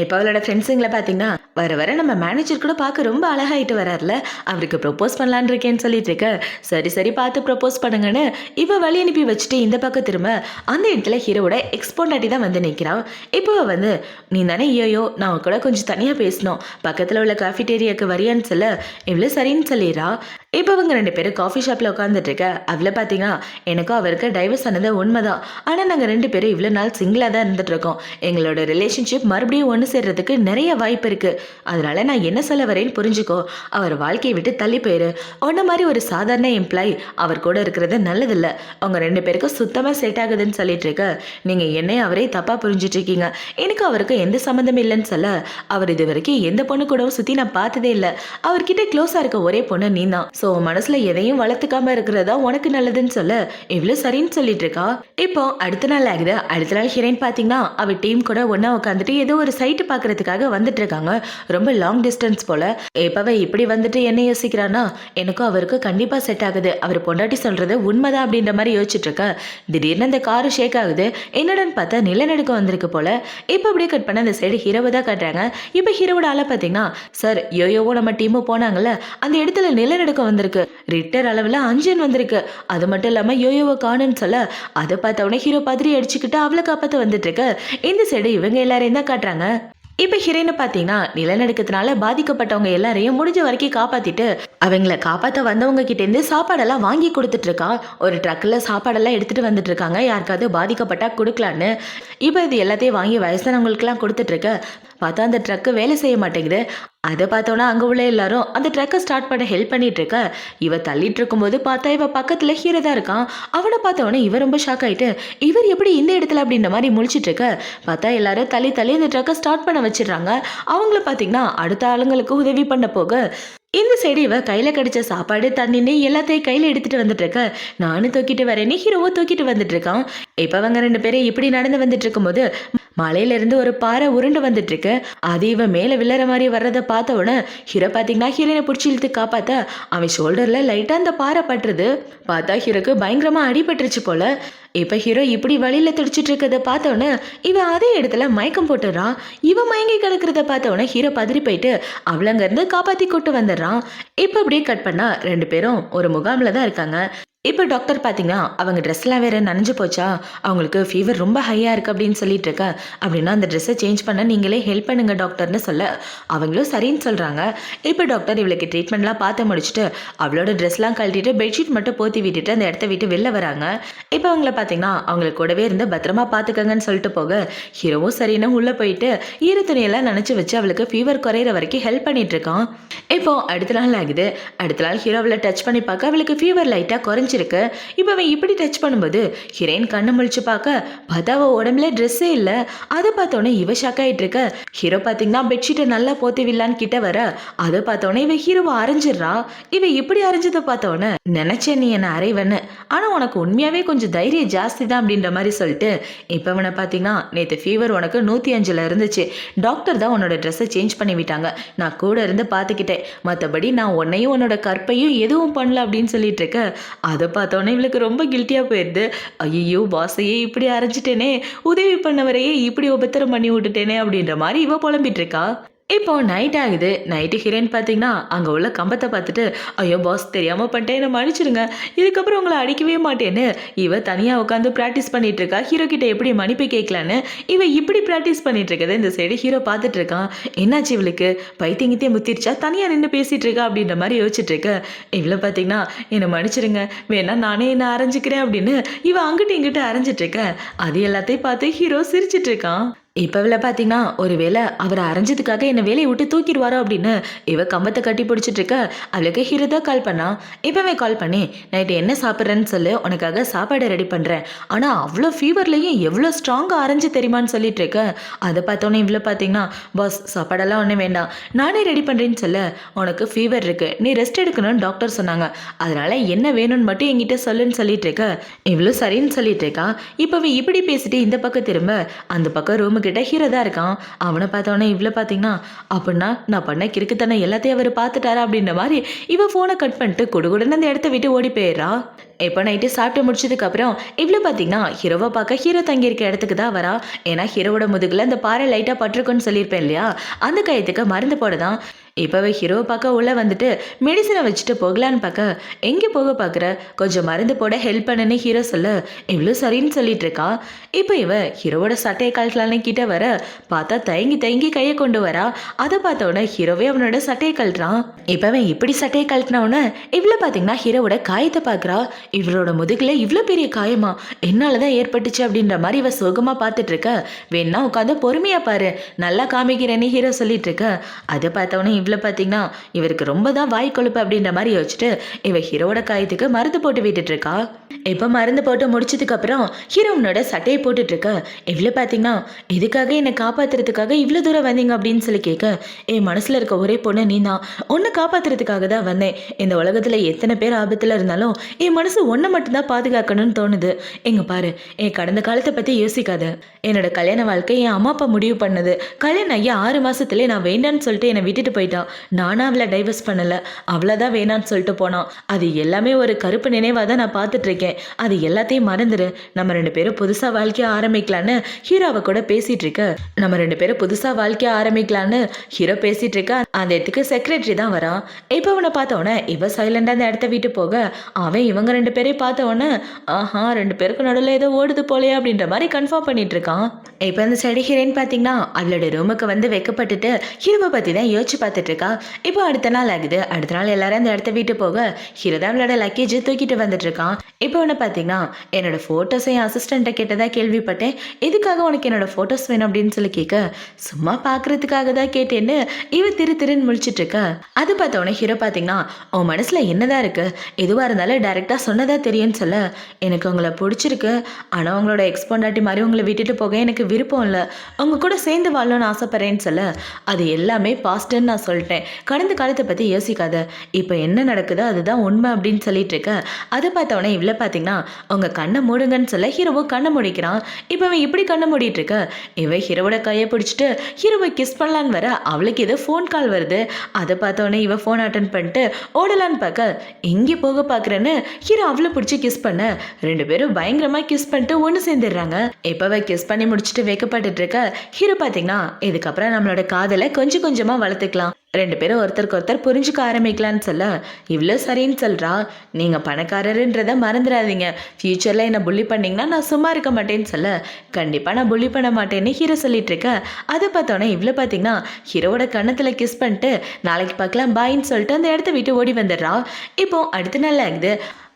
இப்போ அவளோட ஃப்ரெண்ட்ஸுங்களை பார்த்தீங்கன்னா வர வர நம்ம மேனேஜர் கூட பார்க்க ரொம்ப அழகாயிட்டு வராருல, அவருக்கு ப்ரொப்போஸ் பண்ணலான்னு இருக்கேன்னு சொல்லிட்டு இருக்க. சரி சரி பார்த்து ப்ரொப்போஸ் பண்ணுங்கன்னு இவ வழி அனுப்பி வச்சுட்டு இந்த பக்கம் திரும்ப அந்த இடத்துல ஹீரோட எக்ஸ்போண்டாட்டி தான் வந்து நிற்கிறான். இப்போ வந்து நீ தானே ஐயோ நான் கூட கொஞ்சம் தனியாக பேசணும், பக்கத்தில் உள்ள காஃபிடேரியாவுக்கு வரியான்னு சொல்ல இவ்வளோ சரின்னு சொல்லிடுறா. இப்போ அவங்க 2 பேரும் காஃபி ஷாப்பில் உட்காந்துட்டு இருக்க. அவளை பார்த்தீங்கன்னா எனக்கும் அவருக்கு டைவர்ஸ் ஆனது உண்மைதான், ஆனால் நாங்கள் 2 பேரும் இவ்வளோ நாள் சிங்கிளாக தான் இருந்துட்டு இருக்கோம். எங்களோட ரிலேஷன்ஷிப் மறுபடியும் ஒன்று சேர்றதுக்கு நிறைய வாய்ப்பு இருக்குது. அதனால நான் என்ன சொல்ல வரேன்னு புரிஞ்சுக்கோ. அவர் வாழ்க்கையை விட்டு தள்ளி போயிரு. ஒன்ன மாதிரி ஒரு சாதாரண எம்ப்ளாயி அவர் கூட இருக்கிறது நல்லதில்ல. அவங்க 2 பேருக்கும் சுத்தமாக செட் ஆகுதுன்னு சொல்லிட்டு இருக்க. நீங்கள் என்னையும் அவரே தப்பாக புரிஞ்சிட்டு இருக்கீங்க. எனக்கு அவருக்கு எந்த சம்மந்தம் இல்லைன்னு சொல்ல, அவர் இது வரைக்கும் எந்த பொண்ணு கூடவும் சுற்றி நான் பார்த்ததே இல்லை. அவர்கிட்ட க்ளோஸாக இருக்க ஒரே பொண்ணு நீ தான். ஸோ மனசுல எதையும் வளர்த்துக்காம இருக்கிறதா உனக்கு நல்லதுன்னு சொல்ல இவ்வளோ சரின்னு சொல்லிட்டு இருக்கா. இப்போ அடுத்த நாள் ஆகுது. அடுத்த நாள் ஹீரோயின் பார்த்தீங்கன்னா அவ டீம் கூட ஒன்னா உட்காந்துட்டு ஏதோ ஒரு சைட்டு பார்க்கறதுக்காக வந்துட்டு இருக்காங்க. ரொம்ப லாங் டிஸ்டன்ஸ் போல. இப்பவே இப்படி வந்துட்டு என்ன யோசிக்கிறான்னா எனக்கும் அவருக்கு கண்டிப்பா செட் ஆகுது, அவர் பொண்டாட்டி சொல்றது உண்மைதான் அப்படின்ற மாதிரி யோசிச்சுட்டு இருக்க. திடீர்னு அந்த காரு ஷேக் ஆகுது. என்னடன்னு பார்த்தா நிலநடுக்கம் வந்திருக்கு போல. இப்போ அப்படியே கட் பண்ண அந்த சைடு ஹீரோவை தான் காட்டுறாங்க. இப்போ ஹீரோவோட ஆளை பார்த்தீங்கன்னா சார் யோயோவோ நம்ம டீமும் போனாங்கல்ல, அந்த இடத்துல நிலநடுக்கம் வந்திருக்கு, ரிக்டர் அளவில் 5 வந்திருக்கு. அது மட்டும் இல்லாமல் யோயோவை காணுன்னு சொல்ல அதை பார்த்தவொடனே ஹீரோ பதறி அடிச்சுக்கிட்டு அவளை காப்பாற்ற வந்துட்டு இருக்கு. இந்த சைடு இவங்க எல்லாரையும் தான் காட்டுறாங்க. இப்போ ஹீரோயினை பார்த்தீங்கன்னா நிலநடுக்கத்தினால பாதிக்கப்பட்டவங்க எல்லாரையும் முடிஞ்ச வரைக்கும் காப்பாற்றிட்டு அவங்கள காப்பாற்ற வந்தவங்க கிட்டேருந்து சாப்பாடெல்லாம் வாங்கி கொடுத்துட்டு இருக்கா. ஒரு ட்ரக்கில் சாப்பாடெல்லாம் எடுத்துகிட்டு வந்துட்டு இருக்காங்க, யாருக்காவது பாதிக்கப்பட்டா கொடுக்கலான்னு. இப்போ இது எல்லாத்தையும் வாங்கி வயசானவங்களுக்குலாம் கொடுத்துட்டு இருக்க. பார்த்தா அந்த ட்ரக்கு வேலை செய்ய மாட்டேங்குது. அதை பார்த்தோன்னா அங்கே உள்ள எல்லாரும் அந்த ட்ரக்கை ஸ்டார்ட் பண்ண ஹெல்ப் பண்ணிட்டு இருக்க. இவ தள்ளிட்டு இருக்கும்போது பார்த்தா இவ பக்கத்தில் ஹீரோ தான் இருக்கான். அவனை பார்த்தவொடனே இவ ரொம்ப ஷாக் ஆகிட்டு இவர் எப்படி இந்த இடத்துல அப்படின்ற மாதிரி முழிச்சிட்டு இருக்க. பார்த்தா எல்லாரும் தள்ளி தள்ளி இந்த ட்ரக்கை ஸ்டார்ட் பண்ண வச்சிடுறாங்க. அவங்கள பார்த்தீங்கன்னா அடுத்த ஆளுங்களுக்கு உதவி பண்ண போக இந்த சைடு இவ கையில் கடிச்ச சாப்பாடு தண்ணின்னு எல்லாத்தையும் கையில் எடுத்துட்டு வந்துட்டு இருக்க. நானும் தூக்கிட்டு வரேன்னு ஹீரோவை தூக்கிட்டு வந்துட்டு இருக்கான். இப்போ அவங்க 2 பேரும் இப்படி நடந்து வந்துட்டு இருக்கும்போது மலையிலிருந்து ஒரு பாறை உருண்டு வந்துட்டு இருக்கு. அது இவன் மேலே விழற மாதிரி வர்றதை பார்த்த உடனே ஹீரோ பார்த்தீங்கன்னா ஹீரோனை பிடிச்சி இழுத்து காப்பாற்ற அவன் ஷோல்டரில் லைட்டாக அந்த பாறை பட்டுருது. பார்த்தா ஹீரோக்கு பயங்கரமாக அடிபட்டுருச்சு போல. இப்போ ஹீரோ இப்படி வழியில் துடிச்சிட்டு இருக்கிறத பார்த்தோன்னே இவன் அதே இடத்துல மயக்கம் போட்டுறான். இவன் மயங்கி கிடக்கிறத பார்த்தோன்னே ஹீரோ பதறி போயிட்டு அவளங்கேருந்து காப்பாற்றி கூட்டு வந்துடுறான். இப்போ அப்படியே கட் பண்ணா 2 பேரும் ஒரு முகாமில் தான் இருக்காங்க. இப்போ டாக்டர் பார்த்தீங்கன்னா அவங்க ட்ரெஸ்லாம் வேறு நனைஞ்சு போச்சா, அவங்களுக்கு ஃபீவர் ரொம்ப ஹையாக இருக்குது அப்படின்னு சொல்லிட்டு இருக்க. அப்படின்னா அந்த ட்ரெஸ்ஸை சேஞ்ச் பண்ண நீங்களே ஹெல்ப் பண்ணுங்க டாக்டர்னு சொல்ல அவங்களும் சரின்னு சொல்கிறாங்க. இப்போ டாக்டர் இவளுக்கு ட்ரீட்மெண்ட்லாம் பார்த்து முடிச்சுட்டு அவளோட ட்ரெஸ்லாம் கழட்டிட்டு பெட்ஷீட் மட்டும் போற்றி விட்டுட்டு அந்த இடத்த விட்டு வெளில வராங்க. இப்போ அவங்கள பார்த்தீங்கன்னா அவங்களுக்கு கூடவே இருந்து பத்திரமா பார்த்துக்கங்கன்னு சொல்லிட்டு போக ஹீரோவும் சரின்னு உள்ளே போயிட்டு ஈர துணியெல்லாம் நினச்சி வச்சு அவளுக்கு ஃபீவர் குறையிற வரைக்கும் ஹெல்ப் பண்ணிட்டு இருக்கான். இப்போ அடுத்த நாள் ஆகுது. அடுத்த நாள் ஹீரோவில் டச் பண்ணி பார்க்க அவளுக்கு ஃபீவர் லைட்டாக குறைஞ்சிருக்கு. இப்போ அவன் இப்படி டச் பண்ணும்போது ஹீரோயின் கண்ணு முழிச்சு பார்க்க பார்த்தா அவள் உடம்புல ட்ரெஸ்ஸே இல்லை. அதை பார்த்தோன்னே இவ ஷாக் ஆகிட்டு இருக்க. ஹீரோ பார்த்தீங்கன்னா பெட்ஷீட்டை நல்லா போத்தி விடலான்னு கிட்ட வர அதை பார்த்தோன்னே இவ ஹீரோவை அரைஞ்சிடுறா. இவ இப்படி அரைஞ்சதை பார்த்தோன்னே நினைச்சேன் நீ என்னை அரைவன்னு, ஆனால் உனக்கு உண்மையாகவே கொஞ்சம் தைரியம் ஜாஸ்தி தான் அப்படின்ற மாதிரி சொல்லிட்டு இப்போ அவனை பார்த்தீங்கன்னா நேற்று ஃபீவர் உனக்கு 105 இருந்துச்சு, டாக்டர் தான் உன்னோட ட்ரெஸ்ஸை சேஞ்ச் பண்ணி விட்டாங்க, நான் கூட இருந்து பார்த்துக்கிட்டேன், மற்றபடி நான் உன்னையும் உன்னோட கற்பையும் எதுவும் பண்ணல அப்படின்னு சொல்லிட்டு இருக்க. அதை பார்த்தோன்னே இவளுக்கு ரொம்ப கில்ட்டியாக போயிடுது. ஐயோ பாஸையே இப்படி அரைஞ்சிட்டேனே, உதவி பண்ணவரையே இப்படி உபத்திரம் பண்ணி விட்டுட்டேனே அப்படின்ற மாதிரி இவ புலம்பிட்டு இருக்கா. இப்போ நைட் ஆகுது. நைட்டு ஹீரோயின் பார்த்தீங்கன்னா அங்கே உள்ள கம்பத்தை பார்த்துட்டு ஐயோ பாஸ் தெரியாமல் பண்ணிட்டேன் என்னை மன்னிச்சிடுங்க, இதுக்கப்புறம் உங்களை அடிக்கவே மாட்டேன்னு இவ தனியாக உட்காந்து ப்ராக்டிஸ் பண்ணிட்டு இருக்கா. ஹீரோ கிட்ட எப்படி மன்னிப்பு கேட்கலான்னு இவ இப்படி ப்ராக்டிஸ் பண்ணிட்டு இருக்கதை இந்த சைடு ஹீரோ பார்த்துட்டு இருக்கான். என்னாச்சு இவளுக்கு பைத்தியங்கிட்டே முத்திருச்சா, தனியாக நின்று பேசிட்டு இருக்கா அப்படின்ற மாதிரி யோசிச்சுட்டு இருக்க. இவ்வளோ பார்த்தீங்கன்னா என்னை மன்னிச்சிடுங்க, வேணா நானே என்ன அரைஞ்சிக்கிறேன் அப்படின்னு இவ அங்கிட்டு இங்கிட்டு அரைஞ்சிட்டு இருக்க. அது எல்லாத்தையும் பார்த்து ஹீரோ சிரிச்சிட்டு இருக்கான். இப்போ இவள பார்த்தீங்கன்னா, ஒருவேளை அவர அரைஞ்சதுக்காக என்ன வேலைய விட்டு தூக்கிருவாரோ அப்படின்னு இவ கம்பத்த கட்டி பிடிச்சிட்டு இருக்க. அவளுக்கு ஹீரோ தான் கால் பண்ணா. இப்பவே கால் பண்ணி, "நைட்டு என்ன சாப்பிட்றேன்னு சொல்லு, உனக்காக சாப்பாடு ரெடி பண்றேன். ஆனா அவ்ளோ ஃபீவர்லயும் எவ்ளோ ஸ்ட்ராங்கா அரைஞ்சு தெரியுமான்னு சொல்லிட்டு இருக்க." அத பார்த்தோன்னே இவள பார்த்தீங்கன்னா, "பாஸ் சாப்பாடெல்லாம் ஒண்ணும் வேண்டாம். நானே ரெடி பண்றேன்னு சொல்ல. உனக்கு ஃபீவர் இருக்கு. நீ ரெஸ்ட் எடுக்கணும்னு டாக்டர் சொன்னாங்க. அதனால என்ன வேணும்னு மட்டும் என்கிட்ட சொல்லுன்னு சொல்லிட்டு இருக்க." இவளும் சரின்னு சொல்லிட்டு இருக்கா. இப்பவே இப்படி பேசிட்டு இந்த பக்கம் திரும்ப, அந்த பக்கம் ரூமு கிட்ட ஹீரோ தான் இருக்கான். அவனை பார்த்தோன்னே இவ்வளோ பார்த்தீங்கன்னா, அப்படின்னா நான் பண்ண கிறுக்குத்தனை எல்லாத்தையும் அவர் பார்த்துட்டாரா அப்படின்ற மாதிரி இவ ஃபோனை கட் பண்ணிட்டு குடுகுடுன்னு அந்த இடத்த விட்டு ஓடி போயிடுறா. இப்போ நைட்டு சாப்பிட்டு முடிச்சதுக்கப்புறம் இவ்வளோ பார்த்தீங்கன்னா ஹீரோவை பார்க்க ஹீரோ தங்கியிருக்க இடத்துக்கு தான் வரா. ஏன்னா ஹீரோவோட முதுகில் அந்த பாறை லைட்டாக பட்டிருக்குன்னு சொல்லியிருப்பேன் இல்லையா, அந்த கயத்துக்கு மருந்து போட தான். இப்போவே ஹீரோவை பார்க்க உள்ளே வந்துட்டு மெடிசனை வச்சுட்டு போகலான்னு பார்க்க, எங்கே போக பார்க்குற, கொஞ்சம் மருந்து போட ஹெல்ப் பண்ணுன்னு ஹீரோ சொல்ல இவ்வளோ சரின்னு சொல்லிட்டு இருக்கா. இப்போ இவ ஹீரோவோட சட்டையை கழட்டலான்னு கிட்ட வர பார்த்தா தயங்கி தயங்கி கையை கொண்டு வரா. அதை பார்த்தோன்னே ஹீரோவே அவனோட சட்டையை கழட்டுறான். இப்போவே இப்படி சட்டையை கழட்டினவுடனே இவ்வளோ பார்த்தீங்கன்னா ஹீரோவோட காயத்தை பார்க்குறா. இவரோட முதுகில் இவ்வளோ பெரிய காயமா என்னால தான் ஏற்பட்டுச்சு அப்படின்ற மாதிரி இவ சோகமாக பார்த்துட்டு இருக்க. வேணா உட்காந்து பொறுமையாக பாரு, நல்லா காமிக்கிறேன்னு ஹீரோ சொல்லிட்டு இருக்க. அதை பார்த்தவொடனே இவ்வளோ பார்த்தீங்கன்னா இவருக்கு ரொம்ப தான் வாய் கொழுப்பு அப்படின்ற மாதிரி யோசிச்சுட்டு இவ ஹீரோவோட காயத்துக்கு மருந்து போட்டு விட்டுட்டு இருக்கா. இப்போ மருந்து போட்டு முடிச்சதுக்கு அப்புறம் ஹீரோனோட சட்டையை போட்டுட்டு இருக்க. இவ்வளோ பார்த்தீங்கன்னா, இதுக்காக என்னை காப்பாத்துறதுக்காக இவ்வளோ தூரம் வந்தீங்க அப்படின்னு சொல்லி கேட்க, என் மனசுல இருக்க ஒரே பொண்ணு நீ தான், உன்னை காப்பாத்துறதுக்காக தான் வந்தேன். இந்த உலகத்துல எத்தனை பேர் ஆபத்துல இருந்தாலும் என் மனசு ஒன்றை மட்டும்தான் பாதுகாக்கணும்னு தோணுது. எங்க பாரு, என் கடந்த காலத்தை பத்தி யோசிக்காத. என்னோட கல்யாண வாழ்க்கை என் அம்மா அப்பா முடிவு பண்ணது. கல்யாணம் ஐயா 6 மாசத்துல நான் வேண்டான்னு சொல்லிட்டு என்னை விட்டுட்டு போயிட்டான். நானா அவளை டைவர்ஸ் பண்ணல, அவ்வளோதான் வேணான்னு சொல்லிட்டு போனான். அது எல்லாமே ஒரு கருப்பு நினைவாக தான் நான் பார்த்துட்டு இருக்கேன். அது எல்லாத்தையும் மறந்துடு. நம்ம 2 பேரும் புதுசா வாழ்க்கைய ஆரம்பிக்கலான்னு ஹீரோவை கூட பேசிட்டு இருக்க. நம்ம 2 பேரும் புதுசா வாழ்க்கைய ஆரம்பிக்கலான்னு ஹீரோ பேசிட்டு இருக்க. அந்த இடத்துக்கு செக்ரட்டரி தான் வரான். இப்போ அவனை பார்த்தவொடனே இவ சைலண்டா அந்த இடத்த விட்டு போக, அவன் இவங்க 2 பேரையும் பார்த்தவொடனே ஆஹா 2 பேருக்கு நடுவில் ஏதோ ஓடுது போலையா அப்படின்ற மாதிரி கன்ஃபார்ம் பண்ணிட்டு இருக்கான். இப்போ இந்த சைடு ஹீரோயின் பார்த்தீங்கன்னா அவளோட ரூமுக்கு வந்து வைக்கப்பட்டுட்டு ஹீரோவை பற்றி தான் யோசிச்சு பார்த்துட்டு இருக்கா. இப்போ அடுத்த நாள் ஆகுது. அடுத்த நாள் எல்லாரும் அந்த இடத்த விட்டு போக ஹீரோ தான் அவளோட லக்கேஜ் தூக்கிட்டு வந்துட்டு இருக்கான். இப்போ ஒன்று பார்த்தீங்கன்னா, என்னோட ஃபோட்டோஸை என் அசிஸ்டண்ட்டை கேட்டதாக கேள்விப்பட்டேன். எதுக்காக உனக்கு என்னோட ஃபோட்டோஸ் வேணும் அப்படின்னு சொல்லி கேட்க, சும்மா பார்க்குறதுக்காக தான் கேட்டேன்னு இவ திருன்னு முழிச்சிட்டு இருக்க. அது பார்த்தோன்னே ஹீரோ பார்த்தீங்கன்னா, உன் மனசில் என்னதான் இருக்கு, எதுவாக இருந்தாலும் டைரெக்டாக சொன்னதா தெரியும்னு சொல்ல, எனக்கு உங்களை பிடிச்சிருக்கு. ஆனால் உங்களோட எக்ஸ்பொண்டாட்டி மாதிரி உங்களை விட்டுட்டு போக எனக்கு விருப்பம் இல்லை. உங்க கூட சேர்ந்து வாழணும்னு ஆசைப்படுறேன்னு சொல்ல, அது எல்லாமே பாஸ்ட்டுன்னு நான் சொல்லிட்டேன். கடந்த காலத்தை பற்றி யோசிக்காத. இப்போ என்ன நடக்குதோ அதுதான் உண்மை அப்படின்னு சொல்லிட்டு இருக்க. அதை பார்த்தவொடனே இவ்வளோ பார்த்தீங்கன்னா, உங்க கண்ணை மூடுங்கன்னு சொல்ல ஹீரோவோ கண்ணை முடிக்கிறான். இப்போ அவன் இப்படி கண்ணை மூடிட்டு இருக்க. இவன் ஹீரோவோட கையை பிடிச்சிட்டு ஹீரோவை கிஸ் பண்ணலான்னு வர அவளுக்கு ஏதோ ஃபோன் கால் வருது. அதை பார்த்தவொடனே இவன் ஃபோன் அட்டன் பண்ணிட்டு ஓடலான்னு பார்க்க, எங்கே போக பார்க்குறேன்னு ஹீரோ அவளை பிடிச்சி கிஸ் பண்ண 2 பேரும் பயங்கரமாக கிஸ் பண்ணிட்டு ஒன்று சேர்ந்துடுறாங்க. இப்போவே கிஸ் பண்ணி முடிச்சுட்டு வைக்கப்பட்டுட்டு இருக்க. ஹீரோ பார்த்தீங்கன்னா, இதுக்கப்புறம் நம்மளோட காதலை கொஞ்சம் கொஞ்சமாக வளர்த்துக்கலாம், 2 பேரும் ஒருத்தருக்கு ஒருத்தர் புரிஞ்சுக்க ஆரம்பிக்கலான்னு சொல்ல இவ்வளோ சரின்னு சொல்கிறா. நீங்கள் பணக்காரருன்றதை மறந்துடாதீங்க. ஃப்யூச்சரில் என்னை புள்ளி பண்ணிங்கன்னா நான் சும்மா இருக்க மாட்டேன்னு சொல்ல, கண்டிப்பாக நான் புள்ளி பண்ண மாட்டேன்னு ஹீரோ சொல்லிட்டு இருக்க. அதை பார்த்தோன்னே இவ்வளோ பார்த்தீங்கன்னா ஹீரோவோட கன்னத்தில் கிஸ் பண்ணிட்டு நாளைக்கு பார்க்கலாம் பாயின்னு சொல்லிட்டு அந்த இடத்த விட்டு ஓடி வந்துடுறா. இப்போ அடுத்த நாள் ஆகுது.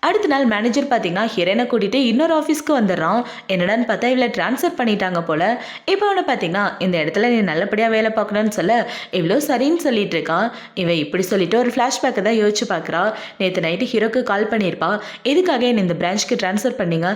அடுத்த நாள் மேனேஜர் பார்த்தீங்கன்னா ஹீரோனை கூட்டிகிட்டு இன்னொரு ஆஃபீஸ்க்கு வந்துடுறான். என்னடான்னு பார்த்தா இவ்வளோ ட்ரான்ஸ்ஃபர் பண்ணிட்டாங்க போல். இப்போ அவனை பார்த்தீங்கன்னா இந்த இடத்துல நீ நல்லபடியாக வேலை பார்க்கணும்னு சொல்ல இவ்வளோ சரின்னு சொல்லிட்டு இருக்கான். இவன் இப்படி சொல்லிட்டு ஒரு ஃப்ளாஷ்பேக்கை தான் யோசிச்சு பார்க்குறா. நேற்று நைட்டு ஹீரோக்கு கால் பண்ணியிருப்பா. எதுக்காக என்னை இந்த பிரான்ச்சுக்கு ட்ரான்ஸ்ஃபர் பண்ணீங்க,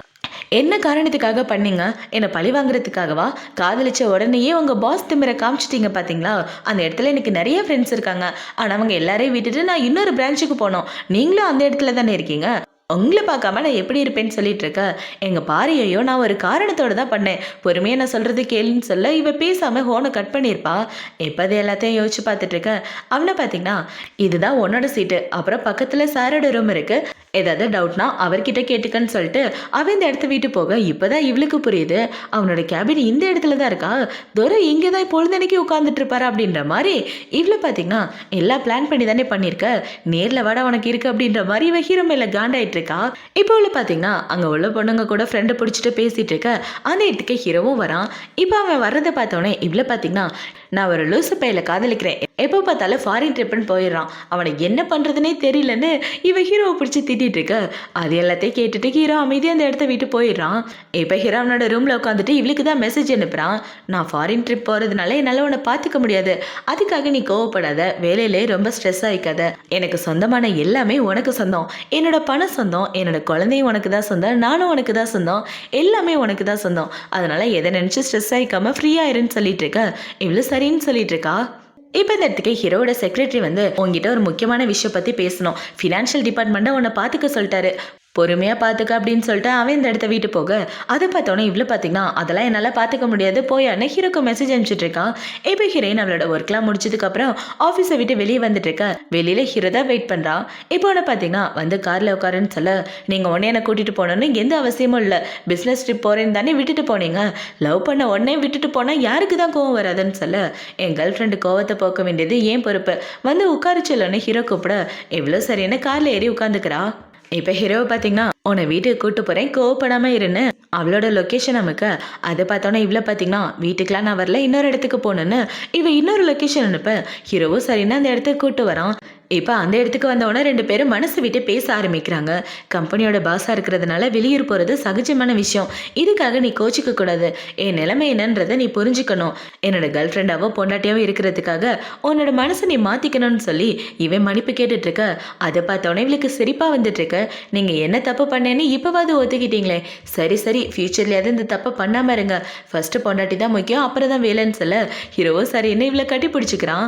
என்ன காரணத்துக்காக பண்ணீங்க, என்னை பழி வாங்குறதுக்காகவா, காதலிச்ச உடனேயே உங்கள் பாஸ் திமிரை காமிச்சிட்டீங்க பார்த்தீங்களா, அந்த இடத்துல எனக்கு நிறைய ஃப்ரெண்ட்ஸ் இருக்காங்க. ஆனால் அவங்க எல்லாரையும் விட்டுட்டு நான் இன்னொரு பிரான்ச்சுக்கு போனோம். நீங்களும் அந்த இடத்துல தானே இருக்கீங்க, உங்களை பார்க்காம நான் எப்படி இருப்பேன்னு சொல்லிட்டு இருக்க. எங்கள் பாரியையோ நான் ஒரு காரணத்தோடு தான் பண்ணேன், பொறுமையாக நான் சொல்கிறது கேளுன்னு சொல்ல இவ பேசாமல் ஹோனை கட் பண்ணியிருப்பா. எப்போது எல்லாத்தையும் யோசிச்சு பார்த்துட்டு இருக்க. அவனை பார்த்தீங்கன்னா, இதுதான் உன்னோட சீட்டு, அப்புறம் பக்கத்தில் சாரோட ரூம் இருக்குது, ஏதாவது டவுட்னா அவர்கிட்ட கேட்டுக்கன்னு சொல்லிட்டு அவன் இந்த இடத்த விட்டு போக இப்போதான் இவளுக்கு புரியுது அவனோட கேபின் இந்த இடத்துல தான் இருக்கா. தூரம் இங்கே தான் பொழுதனைக்கு உட்காந்துட்டு இருப்பாரு அப்படின்ற மாதிரி இவ்வளோ பார்த்தீங்கன்னா எல்லாம் பிளான் பண்ணி தானே பண்ணியிருக்க, நேரில் வாட உனக்கு இருக்கு அப்படின்ற மாதிரி இவன் ஹீரோ மேலே காண்டாயிட்டு இருக்கா. இப்போ உள்ள பார்த்தீங்கன்னா அங்கே உள்ள பொண்ணுங்க கூட ஃப்ரெண்டை பிடிச்சிட்டு பேசிட்டு இருக்க. அந்த இடத்துக்கு ஹீரோவும் வரான். இப்போ அவன் வர்றதை பார்த்தோன்னே இவ்வளோ பார்த்தீங்கன்னா, நான் ஒரு லூசு பையில காதலிக்கிறேன், எப்போ பார்த்தாலும் ஃபாரின் ட்ரிப்னு போயிடுறான், அவனை என்ன பண்ணுறதுனே தெரியலன்னு இவ ஹீரோவை பிடிச்சி திட்டிகிட்டு இருக்க. அது எல்லாத்தையும் கேட்டுட்டு ஹீரோ அமைதியாக அந்த இடத்த விட்டு போயிடுறான். இப்போ ஹீரோ அவனோட ரூமில் உட்காந்துட்டு இவளுக்கு தான் மெசேஜ் அனுப்புகிறான். நான் ஃபாரின் ட்ரிப் போகிறதுனால என்னால் உன்னை பார்த்துக்க முடியாது, அதுக்காக நீ கோவப்படாத, வேலையிலே ரொம்ப ஸ்ட்ரெஸ் ஆகிக்காத, எனக்கு சொந்தமான எல்லாமே உனக்கு சொந்தம், என்னோட பணம் சொந்தம், என்னோட குழந்தையும் உனக்கு தான் சொந்தம், நானும் உனக்கு தான் சொந்தம், எல்லாமே உனக்கு தான் சொந்தம், அதனால எதை நினச்சி ஸ்ட்ரெஸ் ஆகிக்காம ஃப்ரீயாக இருன்னு சொல்லிட்டு இருக்க. இவ்வளோ சரின்னு சொல்லிட்டு இருக்கா. இப்போ இந்த இடத்துக்கு ஹீரோட செக்ரட்டரி வந்து உங்ககிட்ட ஒரு முக்கியமான விஷயம் பற்றி பேசணும், ஃபினான்ஷியல் டிபார்ட்மெண்ட்டை உன்னை பார்த்துக்க சொல்லிட்டாரு, பொறுமையாக பார்த்துக்க அப்படின்னு சொல்லிட்டு அவன் இந்த இடத்த வீட்டு போக, அதை பார்த்தோன்னே இவ்வளோ பார்த்தீங்கன்னா அதெல்லாம் என்னால் பார்த்துக்க முடியாது போயான்னு ஹீரோக்கு மெசேஜ் அனுப்பிச்சிட்டு இருக்கான். இப்போ ஹீரோயின் அவளோட ஒர்க்லாம் முடிச்சதுக்கப்புறம் ஆஃபீஸை விட்டு வெளியே வந்துட்டு இருக்க. வெளியில் ஹீரோ தான் வெயிட் பண்ணுறான். இப்போ உன்னை பார்த்தீங்கன்னா வந்து காரில் உட்காருன்னு சொல்ல, நீங்கள் உடனே என்னை கூட்டிகிட்டு போகணுன்னு எந்த அவசியமும் இல்லை, பிஸ்னஸ் ட்ரிப் போகிறேன்னு தானே விட்டுட்டு போனீங்க, லவ் பண்ண உடனே விட்டுட்டு போனால் யாருக்கு தான் கோவம் வராதுன்னு சொல்ல, என் கேர்ள் ஃப்ரெண்டு கோவத்தை போக்க வேண்டியது ஏன் பொறுப்பு, வந்து உட்கார சொல்லணும்னு ஹீரோ கூப்பிட எவ்வளோ சரின்னு காரில் ஏறி உட்காந்துக்கிறா. இப்போ ஹீரோவை பார்த்தீங்கன்னா உன்னை வீட்டுக்கு கூப்பிட்டு போகிறேன், கோவப்படாமல் இருன்னு அவளோட லொக்கேஷன் நமக்கு. அதை பார்த்தோன்னா இவ்வளோ பார்த்தீங்கன்னா வீட்டுக்கெலாம் நான் வரல, இன்னொரு இடத்துக்கு போகணுன்னு இவன் இன்னொரு லொக்கேஷன் அனுப்ப. ஹீரோவும் சரின்னு அந்த இடத்துக்கு கூப்பிட்டு வரான். இப்போ அந்த இடத்துக்கு வந்தவொடனே ரெண்டு பேரும் மனசு விட்டு பேச ஆரம்பிக்கிறாங்க. கம்பெனியோட பாஸாக இருக்கிறதுனால வெளியூர் போகிறது சகஜமான விஷயம், இதுக்காக நீ கோச்சிக்க கூடாது, என் நிலைமை என்னன்றதை நீ புரிஞ்சுக்கணும், என்னோட கேர்ள் ஃப்ரெண்டாவோ பொண்டாட்டியாவோ இருக்கிறதுக்காக உன்னோட மனசை நீ மாற்றிக்கணும்னு சொல்லி இவன் மன்னிப்பு கேட்டுட்ருக்க. அதை பார்த்தோன்னே இவளுக்கு சிரிப்பாக வந்துட்டுருக்க. நீங்கள் என்ன தப்பு பண்ணேன்னு இப்போவாது ஒத்துக்கிட்டீங்களே, சரி சரி ஃப்யூச்சர்லையாவது இந்த தப்பை பண்ணாமல் இருங்க, ஃபஸ்ட்டு பொண்டாட்டி தான் முக்கியம், அப்புறம் தான் வேலைன்னு சொல்ல ஹீரோவோ சரின்னு இவளை கட்டி பிடிச்சிக்கிறான்.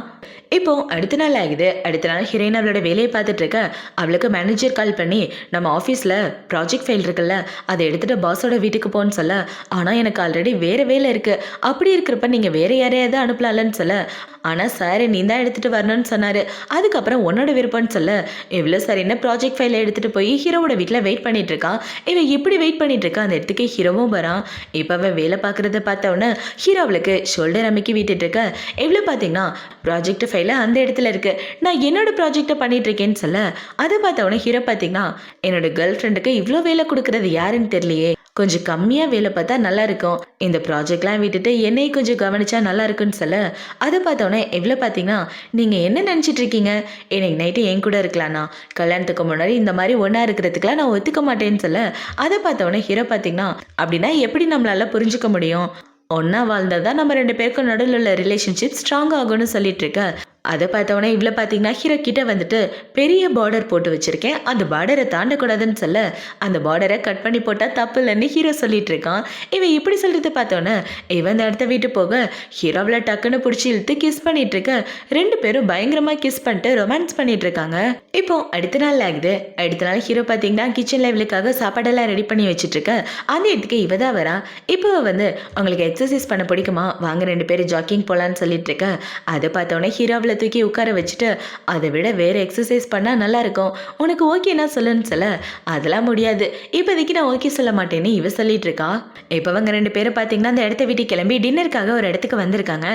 இப்போ அடுத்த நாள் ஆகுது. அடுத்த நாள் ஹீரோயின் அவளோட வேலையை பார்த்துட்டு இருக்க. அவளுக்கு மேனேஜர் கால் பண்ணி நம்ம ஆஃபீஸில் ப்ராஜெக்ட் ஃபைல் இருக்குல்ல, அதை எடுத்துகிட்டு பாஸோட வீட்டுக்கு போன்னு சொல்ல, ஆனால் எனக்கு ஆல்ரெடி வேறு வேலை இருக்குது, அப்படி இருக்கிறப்ப நீங்கள் வேறு யாரையாவது அனுப்பலாம்லன்னு சொல்ல, ஆனால் சார் நீ தான் எடுத்துகிட்டு வரணும்னு சொன்னார், அதுக்கப்புறம் உன்னோட விருப்பம்னு சொல்ல எவ்வளோ சரின்னு ப்ராஜெக்ட் ஃபைலை எடுத்துகிட்டு போய் ஹீரோவோட வீட்டில் வெயிட் பண்ணிட்டு இருக்கான். இவன் எப்படி வெயிட் பண்ணிட்டு இருக்கா, அந்த இடத்துக்கு ஹீரோவும் வரான். இப்போ அவன் வேலை பார்க்குறத பார்த்தவொன்னே ஹீரோ அவளுக்கு ஷோல்டர் அமைக்கி விட்டுட்டு இருக்க. எவ்வளோ பார்த்தீங்கன்னா ப்ராஜெக்ட் ஃபைல அந்த இடத்துல இருக்கு, நான் என்னோட ப்ராஜெக்டை பண்ணிட்டு இருக்கேன்னு சொல்ல, அதை பார்த்தவொடனே ஹீரோ பார்த்தீங்கன்னா என்னோட கேர்ள் ஃப்ரெண்டுக்கு இவ்வளோ வேலை கொடுக்கறது யாருன்னு தெரியலையே, கொஞ்சம் கம்மியாக வேலை பார்த்தா நல்லா இருக்கும், இந்த ப்ராஜெக்ட்லாம் விட்டுட்டு என்னை கொஞ்சம் கவனிச்சா நல்லா இருக்குன்னு சொல்ல, அதை பார்த்தோன்னே எவ்வளோ பார்த்தீங்கன்னா நீங்கள் என்ன நினச்சிட்டு இருக்கீங்க, இன்னைக்கு நைட்டு என் கூட இருக்கலாம்ண்ணா, கல்யாணத்துக்கு முன்னாடி இந்த மாதிரி ஒன்றா இருக்கிறதுக்குலாம் நான் ஒத்துக்க மாட்டேன்னு சொல்ல, அதை பார்த்தோன்னே ஹீரோ பார்த்தீங்கன்னா அப்படின்னா எப்படி நம்மளால புரிஞ்சுக்க முடியும், ஒன்றா வாழ்ந்தால் தான் நம்ம ரெண்டு பேருக்கும் நடுவில் உள்ள ரிலேஷன்ஷிப் ஸ்ட்ராங் ஆகும்னு சொல்லிட்டு இருக்க. அதை பார்த்தவொடனே இவ்வளோ பார்த்தீங்கன்னா ஹீரோ கிட்ட வந்துட்டு பெரிய பார்டர் போட்டு வச்சுருக்கேன், அந்த பார்டரை தாண்டக்கூடாதுன்னு சொல்ல, அந்த பார்டரை கட் பண்ணி போட்டால் தப்பு இல்லைன்னு ஹீரோ சொல்லிட்டு இருக்கான். இவன் இப்படி சொல்லிட்டு பார்த்தோன்னே இவன் அந்த இடத்த விட்டு போக ஹீரோவில் டக்குன்னு பிடிச்சி இழுத்து கிஸ் பண்ணிட்டு இருக்க. ரெண்டு பேரும் பயங்கரமாக கிஸ் பண்ணிட்டு ரொமான்ஸ் பண்ணிட்டு இருக்காங்க. இப்போ அடுத்த நாள் ஆகுது. அடுத்த நாள் ஹீரோ பார்த்தீங்கன்னா கிச்சனில் இவளுக்காக சாப்பாடெல்லாம் ரெடி பண்ணி வச்சுட்டு இருக்க. அந்த இடத்துக்கு இவ தான் வரா. இப்போ வந்து உங்களுக்கு எக்ஸசைஸ் பண்ண பிடிக்குமா, வாங்க ரெண்டு பேரும் ஜாக்கிங் போகலான்னு சொல்லிட்டு இருக்க. அதை பார்த்தோன்னே ஹீரோவில் தூக்கி உட்கார வச்சுட்டு அதை விட வேற எக்ஸசைஸ் பண்ணா நல்லா இருக்கும், உனக்கு ஓகேனா சொல்லுன்னு சொல்ல, அதெல்லாம் முடியாது, இப்போதைக்கு நான் ஓகே சொல்ல மாட்டேன்னு இவ சொல்லிட்டு இருக்கா. இப்போ அவங்க ரெண்டு பேரும் பார்த்தீங்கன்னா அந்த இடத்த விட்டு கிளம்பி டின்னருக்காக ஒரு இடத்துக்கு வந்திருக்காங்க.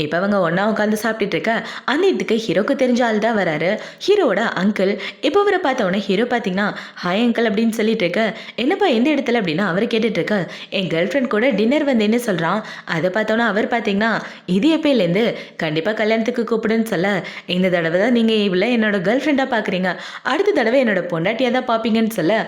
இப்போ அவங்க ஒன்றா உட்காந்து சாப்பிட்டுட்டு இருக்க. அந்த இடத்துக்கு ஹீரோக்கு தெரிஞ்ச ஆள் தான் வராரு, ஹீரோட அங்கிள். இப்போ அவரை பார்த்தோன்னே ஹீரோ பார்த்தீங்கன்னா ஹாய் அங்கிள் அப்படின்னு சொல்லிட்டு இருக்க. என்னப்பா எந்த இடத்துல அப்படின்னா அவர் கேட்டுட்டு இருக்க. என் கேர்ள் ஃப்ரெண்ட் கூட டின்னர் வந்தேன்னு சொல்கிறான். அதை பார்த்தோன்னா அவர் பார்த்தீங்கன்னா இது எப்பயிலேருந்து கண்டிப்பாக கல்யாணத்துக்கு கூப்பிடுன்னு சொல்ல, இந்த தடவை தான் நீங்கள் இவ்வளோ என்னோட கேர்ள் ஃப்ரெண்டாக பார்க்குறீங்க, அடுத்த தடவை என்னோட பொண்டாட்டியாக தான் பார்ப்பீங்கன்னு சொல்ல,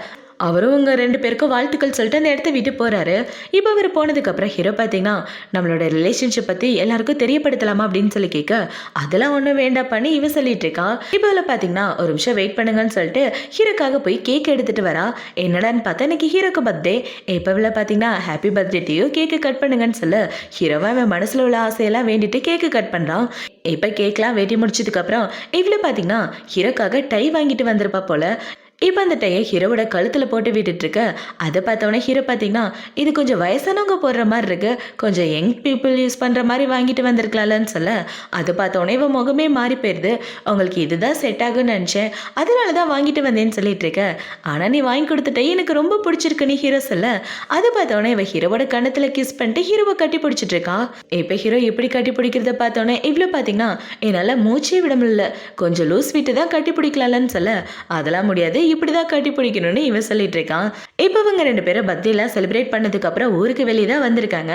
அவரும் உங்கள் ரெண்டு பேருக்கும் வாழ்த்துக்கள் சொல்லிட்டு அந்த இடத்த விட்டு போகிறாரு. இப்போ அவர் போனதுக்கப்புறம் ஹீரோ பார்த்தீங்கன்னா நம்மளோட ரிலேஷன்ஷிப் பற்றி எல்லாருக்கும் தெரியப்படுத்தலாமா அப்படின்னு சொல்லி கேட்க, அதெல்லாம் ஒன்றும் வேண்டாம் பண்ணி இவ சொல்லிட்டு இருக்கான். இப்போ அவளை பார்த்தீங்கன்னா ஒரு நிமிஷம் வெயிட் பண்ணுங்கன்னு சொல்லிட்டு ஹீரோக்காக போய் கேக் எடுத்துகிட்டு வரா. என்னடான்னு பார்த்தா இன்னைக்கு ஹீரோக்கு பர்த்டே. இப்போ அவளை பார்த்தீங்கன்னா ஹாப்பி பர்த்டே டியூ, கேக்கு கட் பண்ணுங்கன்னு சொல்ல, ஹீரோவை அவன் மனசில் உள்ள ஆசையெல்லாம் வேண்டிட்டு கேக்கு கட் பண்ணுறான். இப்போ கேக்லாம் வெட்டி முடிச்சதுக்கப்புறம் இவ்வளோ பார்த்தீங்கன்னா ஹீரோக்காக டை வாங்கிட்டு வந்திருப்பா போல. இப்போ அந்த டையை ஹீரோவோட கழுத்தில் போட்டு விட்டுட்டு இருக்க. அதை பார்த்தோன்னே ஹீரோ பார்த்தீங்கன்னா இது கொஞ்சம் வயசானவங்க போடுற மாதிரி இருக்கு, கொஞ்சம் யங் பீப்புள் யூஸ் பண்ணுற மாதிரி வாங்கிட்டு வந்திருக்கலாம்னு சொல்ல, அதை பார்த்தோன்னே இவன் முகமே மாறி போயிடுது. உங்களுக்கு இதுதான் செட் ஆகும்னு நினச்சேன், அதனால தான் வாங்கிட்டு வந்தேன்னு சொல்லிட்டு இருக்க, ஆனால் நீ வாங்கி கொடுத்துட்டே எனக்கு ரொம்ப பிடிச்சிருக்குன்னு ஹீரோ சொல்ல, அதை பார்த்தோன்னே இவன் ஹீரோவோட கண்ணத்தில் கிஸ் பண்ணிட்டு ஹீரோவை கட்டி பிடிச்சிட்டு இருக்கா. இப்போ ஹீரோ எப்படி கட்டி பிடிக்கிறத பார்த்தோன்னே இவ்வளோ பார்த்தீங்கன்னா என்னால் மூச்சே விட முடியல, கொஞ்சம் லூஸ் விட்டு தான் கட்டி பிடிக்கலாம்னு சொல்ல, அதெல்லாம் முடியாது, இப்படிதான் கட்டி பிடிக்கணும்னு இவன் சொல்லிட்டு இருக்கான். இப்போ இவங்க 2 பேரும் பர்த்டேலாம் செலிப்ரேட் பண்ணதுக்கு அப்புறம் ஊருக்கு வெளியே தான் வந்திருக்காங்க.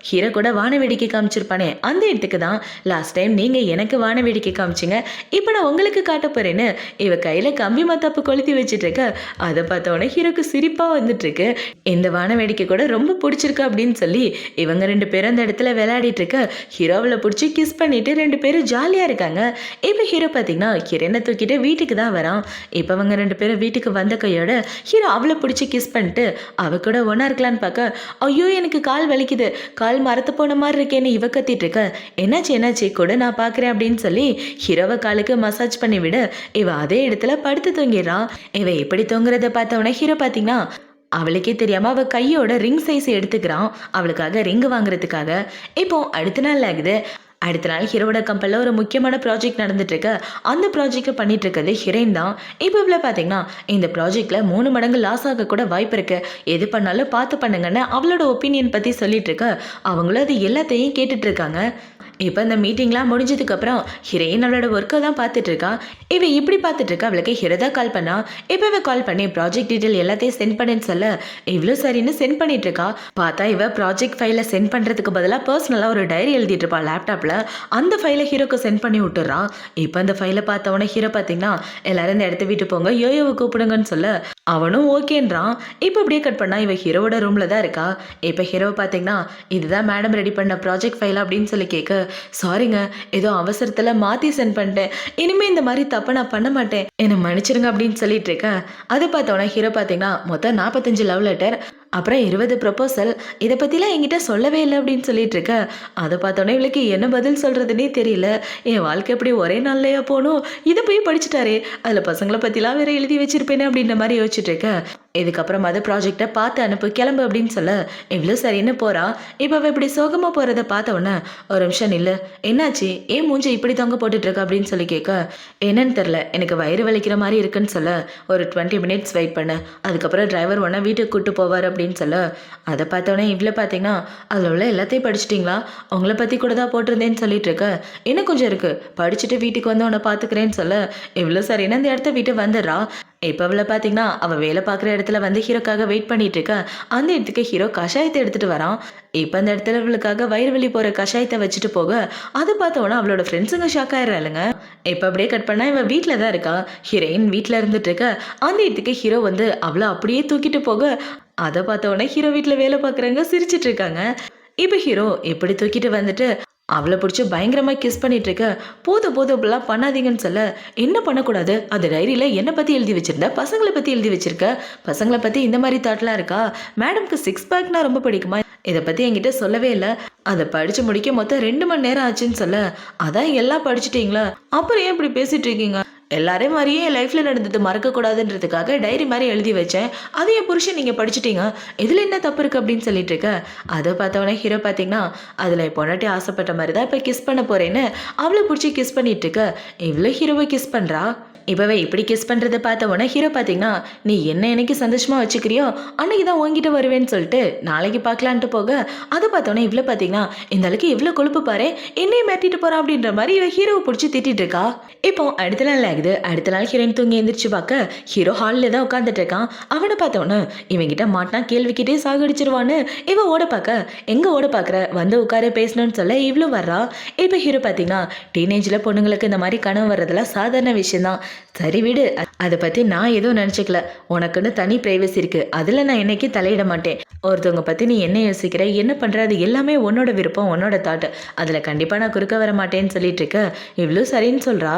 ஹீரோ கூட வான வேடிக்கை காமிச்சிருப்பானே அந்த இடத்துக்கு தான் லாஸ்ட் டைம் நீங்க எனக்கு வான வேடிக்கை காமிச்சிங்க, இப்போ நான் உங்களுக்கு காட்ட போறேன்னு இவ கையில கம்பி மத்தாப்பு கொளுத்தி வச்சிட்டு இருக்க. அதை பார்த்தோன்னே ஹீரோக்கு சிரிப்பா வந்துட்டு இருக்கு. இந்த வான வேடிக்கை கூட ரொம்ப பிடிச்சிருக்கு அப்படின்னு சொல்லி இவங்க 2 பேரும் அந்த இடத்துல விளையாடிட்டு இருக்க. ஹீரோவில் பிடிச்சி கிஸ் பண்ணிட்டு 2 பேரும் ஜாலியா இருக்காங்க. இப்போ ஹீரோ பார்த்தீங்கன்னா கிரணை தூக்கிட்டு வீட்டுக்கு தான் வரான். இப்போ அவங்க 2 பேரும் வீட்டுக்கு வந்த கையோட ஹீரோ அவளை பிடிச்சி கிஸ் பண்ணிட்டு அவ கூட ஒன்றா இருக்கலான்னு பார்க்க, ஐயோ எனக்கு கால் வலிக்குது, கால் மரத்து போன மாதிரி இருக்கேன்னு இவ கத்திட்டு இருக்க. என்னாச்சு கூட நான் பார்க்குறேன் அப்படின்னு சொல்லி ஹீரோவை காலுக்கு மசாஜ் பண்ணி விட இவ அதே இடத்துல படுத்து தூங்கிடுறான். இவ எப்படி தூங்குறத பார்த்தவொடனே ஹீரோ பார்த்தீங்கன்னா அவளுக்கே தெரியாம அவ கையோட ரிங் சைஸ் எடுத்துக்கிறான் அவளுக்காக ரிங் வாங்குறதுக்காக. இப்போ அடுத்த நாள் ஆகுது. அடுத்த நாள் ஹீரோட கம்பெனியில் ஒரு முக்கியமான ப்ராஜெக்ட் நடந்துட்டு இருக்கு. அந்த ப்ராஜெக்டை பண்ணிட்டு இருக்கிறது ஹீரோயின் தான். இப்போ இவ்வளோ பார்த்தீங்கன்னா இந்த ப்ராஜெக்ட்ல 3 மடங்கு லாஸ் ஆக கூட வாய்ப்பு இருக்கு, எது பண்ணாலும் பார்த்து பண்ணுங்கன்னு அவளோட ஒப்பீனியன் பத்தி சொல்லிட்டு இருக்க. அவங்களும் அது எல்லாத்தையும் கேட்டுட்டு இருக்காங்க. இப்போ இந்த மீட்டிங்லாம் முடிஞ்சதுக்கு அப்புறம் ஹீரோயின் அவளோட ஒர்க்கை தான் பார்த்துட்டு இருக்கா. இவ இப்படி பார்த்துட்டு இருக்கா. அவளுக்கு ஹீரோ தான் கால் பண்ணா. இப்போ இவ கால் பண்ணி ப்ராஜெக்ட் டீட்டெயில் எல்லாத்தையும் சென்ட் பண்ணுன்னு சொல்ல இவ்வளோ சரின்னு சென்ட் பண்ணிட்டு இருக்கா. பார்த்தா இவ ப்ராஜெக்ட் ஃபைலை சென்ட் பண்ணுறதுக்கு பதிலாக பர்சனலாக ஒரு டைரி எழுதிட்டு இருப்பா லேப்டாப்பில். அந்த ஃபைலை ஹீரோக்கு சென்ட் பண்ணி விட்டுறான். இப்போ அந்த ஃபைலை பார்த்தவொடனே ஹீரோ பார்த்தீங்கன்னா எல்லாரும் இந்த இடத்த விட்டு போங்க, யோயோவை கூப்பிடுங்கன்னு சொல்ல அவனும் ஓகேன்றான். இப்போ அப்படியே கட் பண்ணா இவ ஹீரோவோட ரூம்ல தான் இருக்கா. இப்போ ஹீரோவை பார்த்தீங்கன்னா இதுதான் மேடம் ரெடி பண்ண ப்ராஜெக்ட் ஃபைல் அப்படின்னு சொல்லி கேட்க, சாரிங்க ஏதோ அவசரத்தில் மாற்றி சென்ட் பண்ணிட்டேன், இனிமேல் இந்த மாதிரி தப்பை நான் பண்ண மாட்டேன், என்னை மன்னிச்சிருங்க அப்படின்னு சொல்லிட்டு இருக்கேன். அதை பார்த்தோன்னா ஹீரோ பார்த்தீங்கன்னா மொத்தம் 45 லவ் லெட்டர், அப்புறம் 20 ப்ரொபோசல், இதை பற்றிலாம் என்கிட்ட சொல்லவே இல்லை அப்படின்னு சொல்லிட்டு இருக்க. அதை பார்த்தோன்னே இவளுக்கு என்ன பதில் சொல்கிறதுனே தெரியல. என் வாழ்க்கை எப்படி ஒரே நாள்லையா போகணும், இதை போய் படிச்சுட்டாரே, அதில் பசங்களை பற்றிலாம் வேற எழுதி வச்சிருப்பேனே அப்படின்ற மாதிரி யோசிச்சுட்டு இருக்க. இதுக்கப்புறம் அது ப்ராஜெக்டை பார்த்து அனுப்பு கிளம்பு அப்படின்னு சொல்ல இவ்வளோ சரின்னு போகிறா. இப்போ அவள் இப்படி சோகமாக போகிறத பார்த்த உடனே ஒரு நிமிஷம் இல்லை, என்னாச்சு ஏன் மூஞ்சி இப்படி தொங்க போட்டுட்ருக்க அப்படின்னு சொல்லி கேட்க, என்னன்னு தெரில எனக்கு வயிறு வலிக்கிற மாதிரி இருக்குன்னு சொல்ல ஒரு 20 மினிட்ஸ் வெயிட் பண்ண, அதுக்கப்புறம் டிரைவர் ஒன்றா வீட்டுக்கு கூப்பிட்டு போவார் அப்படின்னு சொல்ல. அதை பார்த்தோன்னே இவ்வளோ பார்த்தீங்கன்னா அதில் உள்ள எல்லாத்தையும் படிச்சிட்டிங்களா, உங்களை பற்றி கூட தான் போட்டிருந்தேன்னு சொல்லிட்டு இருக்க. இன்னும் கொஞ்சம் இருக்குது, படிச்சுட்டு வீட்டுக்கு வந்து உன்னை பார்த்துக்கிறேன்னு சொல்ல இவ்வளோ சரின்னு அந்த இடத்த விட்டு வந்துடுறா. இப்போ அவளை பார்த்தீங்கன்னா அவள் வேலை பார்க்குற இடத்துல வந்து ஹீரோக்காக வெயிட் பண்ணிட்டு இருக்க. அந்த இடத்துக்கு ஹீரோ கஷாயத்தை எடுத்துகிட்டு வரான். இப்போ அந்த இடத்துல அவளுக்காக வயிறு வலி போகிற கஷாயத்தை வச்சுட்டு போக அதை பார்த்தோன்னா அவளோட ஃப்ரெண்ட்ஸுங்க ஷாக் ஆயிடுறாளுங்க. இப்போ அப்படியே கட் பண்ணால் இவன் வீட்டில் தான் இருக்கா. ஹீரோயின் வீட்டில் இருந்துட்டு இருக்க. அந்த இடத்துக்கு ஹீரோ வந்து அவளை அப்படியே தூக்கிட்டு போக அதை பார்த்தோன்னே ஹீரோ வீட்டில் வேலை பார்க்குறவங்க சிரிச்சிட்டு இருக்காங்க. இப்போ ஹீரோ எப்படி தூக்கிட்டு வந்துட்டு அவளை பிடிச்சி பயங்கரமாக கிஸ் பண்ணிட்டு இருக்க. போதும் இப்படிலாம் பண்ணாதீங்கன்னு சொல்ல, என்ன பண்ணக்கூடாது, அந்த டைரியில் என்னை பற்றி எழுதி வச்சிருந்த, பசங்களை பற்றி எழுதி வச்சிருக்க, பசங்களை பற்றி இந்த மாதிரி தாட்லாம் இருக்கா, மேடம்க்கு 6 பேக்னா ரொம்ப பிடிக்குமா, இதை பற்றி என்கிட்ட சொல்லவே இல்லை, அதை படித்து முடிக்க மொத்தம் 2 மணி நேரம் ஆச்சுன்னு சொல்ல, அதான் எல்லாம் படிச்சுட்டீங்களா, அப்புறம் ஏன் இப்படி பேசிட்டு இருக்கீங்க, எல்லாரையும் மாதிரியே என் லைஃப்பில் நடந்தது மறக்கக்கூடாதுன்றதுக்காக டைரி மாதிரி எழுதி வச்சேன், அது என் புருஷன் நீங்கள் படிச்சுட்டீங்க, இதில் என்ன தப்பு இருக்குது அப்படின்னு சொல்லிட்டு இருக்க. அதை பார்த்தவொடனே ஹீரோ பார்த்தீங்கன்னா அதில் என் பொண்டாட்டி ஆசைப்பட்ட மாதிரி தான் இப்போ கிஸ் பண்ண போகிறேன்னு அவளை பிடிச்சி கிஸ் பண்ணிட்டு இருக்க. இவ்வளோ ஹீரோவை கிஸ் பண்ணுறா. இப்போவே இப்படி கிஸ் பண்ணுறதை பார்த்த உடனே ஹீரோ பார்த்தீங்கன்னா நீ என்ன எனக்கு சந்தோஷமாக வச்சுக்கிறியோ அன்னைக்கு தான் உங்ககிட்ட வருவேன்னு சொல்லிட்டு நாளைக்கு பார்க்கலான்ட்டு போக அதை பார்த்தோன்னே இவ்வளோ பார்த்தீங்கன்னா இந்த அளவுக்கு இவ்வளோ கொழுப்பு பாரு, என்னையும் மாட்டிட்டு போகிறான் அப்படின்ற மாதிரி இவன் ஹீரோவை பிடிச்சி திட்டிட்டு இருக்கா. இப்போ அடுத்த நாள் ஆகுது. அடுத்த நாள் ஹீரோயின் தூங்கி எந்திரிச்சு பார்க்க ஹீரோ ஹாலில் தான் உட்காந்துட்டு இருக்கான். அவனை பார்த்தோன்னே இவங்கிட்ட மாட்டினா கேள்விக்கிட்டே சாகடிச்சிருவான்னு இவன் ஓட பார்க்க, எங்கே ஓட பார்க்குற, வந்து உட்கார பேசணும்னு சொல்ல இவ்வளோ வர்றா. இப்போ ஹீரோ பார்த்தீங்கன்னா டீனேஜில் பொண்ணுங்களுக்கு இந்த மாதிரி கனவு வர்றதெல்லாம் சாதாரண விஷயம்தான், சரி விடு, அதை பற்றி நான் எதுவும் நினச்சிக்கல, உனக்குன்னு தனி ப்ரைவசி இருக்குது, அதில் நான் என்னைக்கு தலையிட மாட்டேன், ஒருத்தவங்க பற்றி நீ என்ன யோசிக்கிற என்ன பண்ணுற அது எல்லாமே உன்னோட விருப்பம் உன்னோட தாட்டு, அதில் கண்டிப்பாக நான் குறுக்க வர மாட்டேன்னு சொல்லிட்டு இருக்க. இவ்வளோ சரின்னு சொல்கிறா.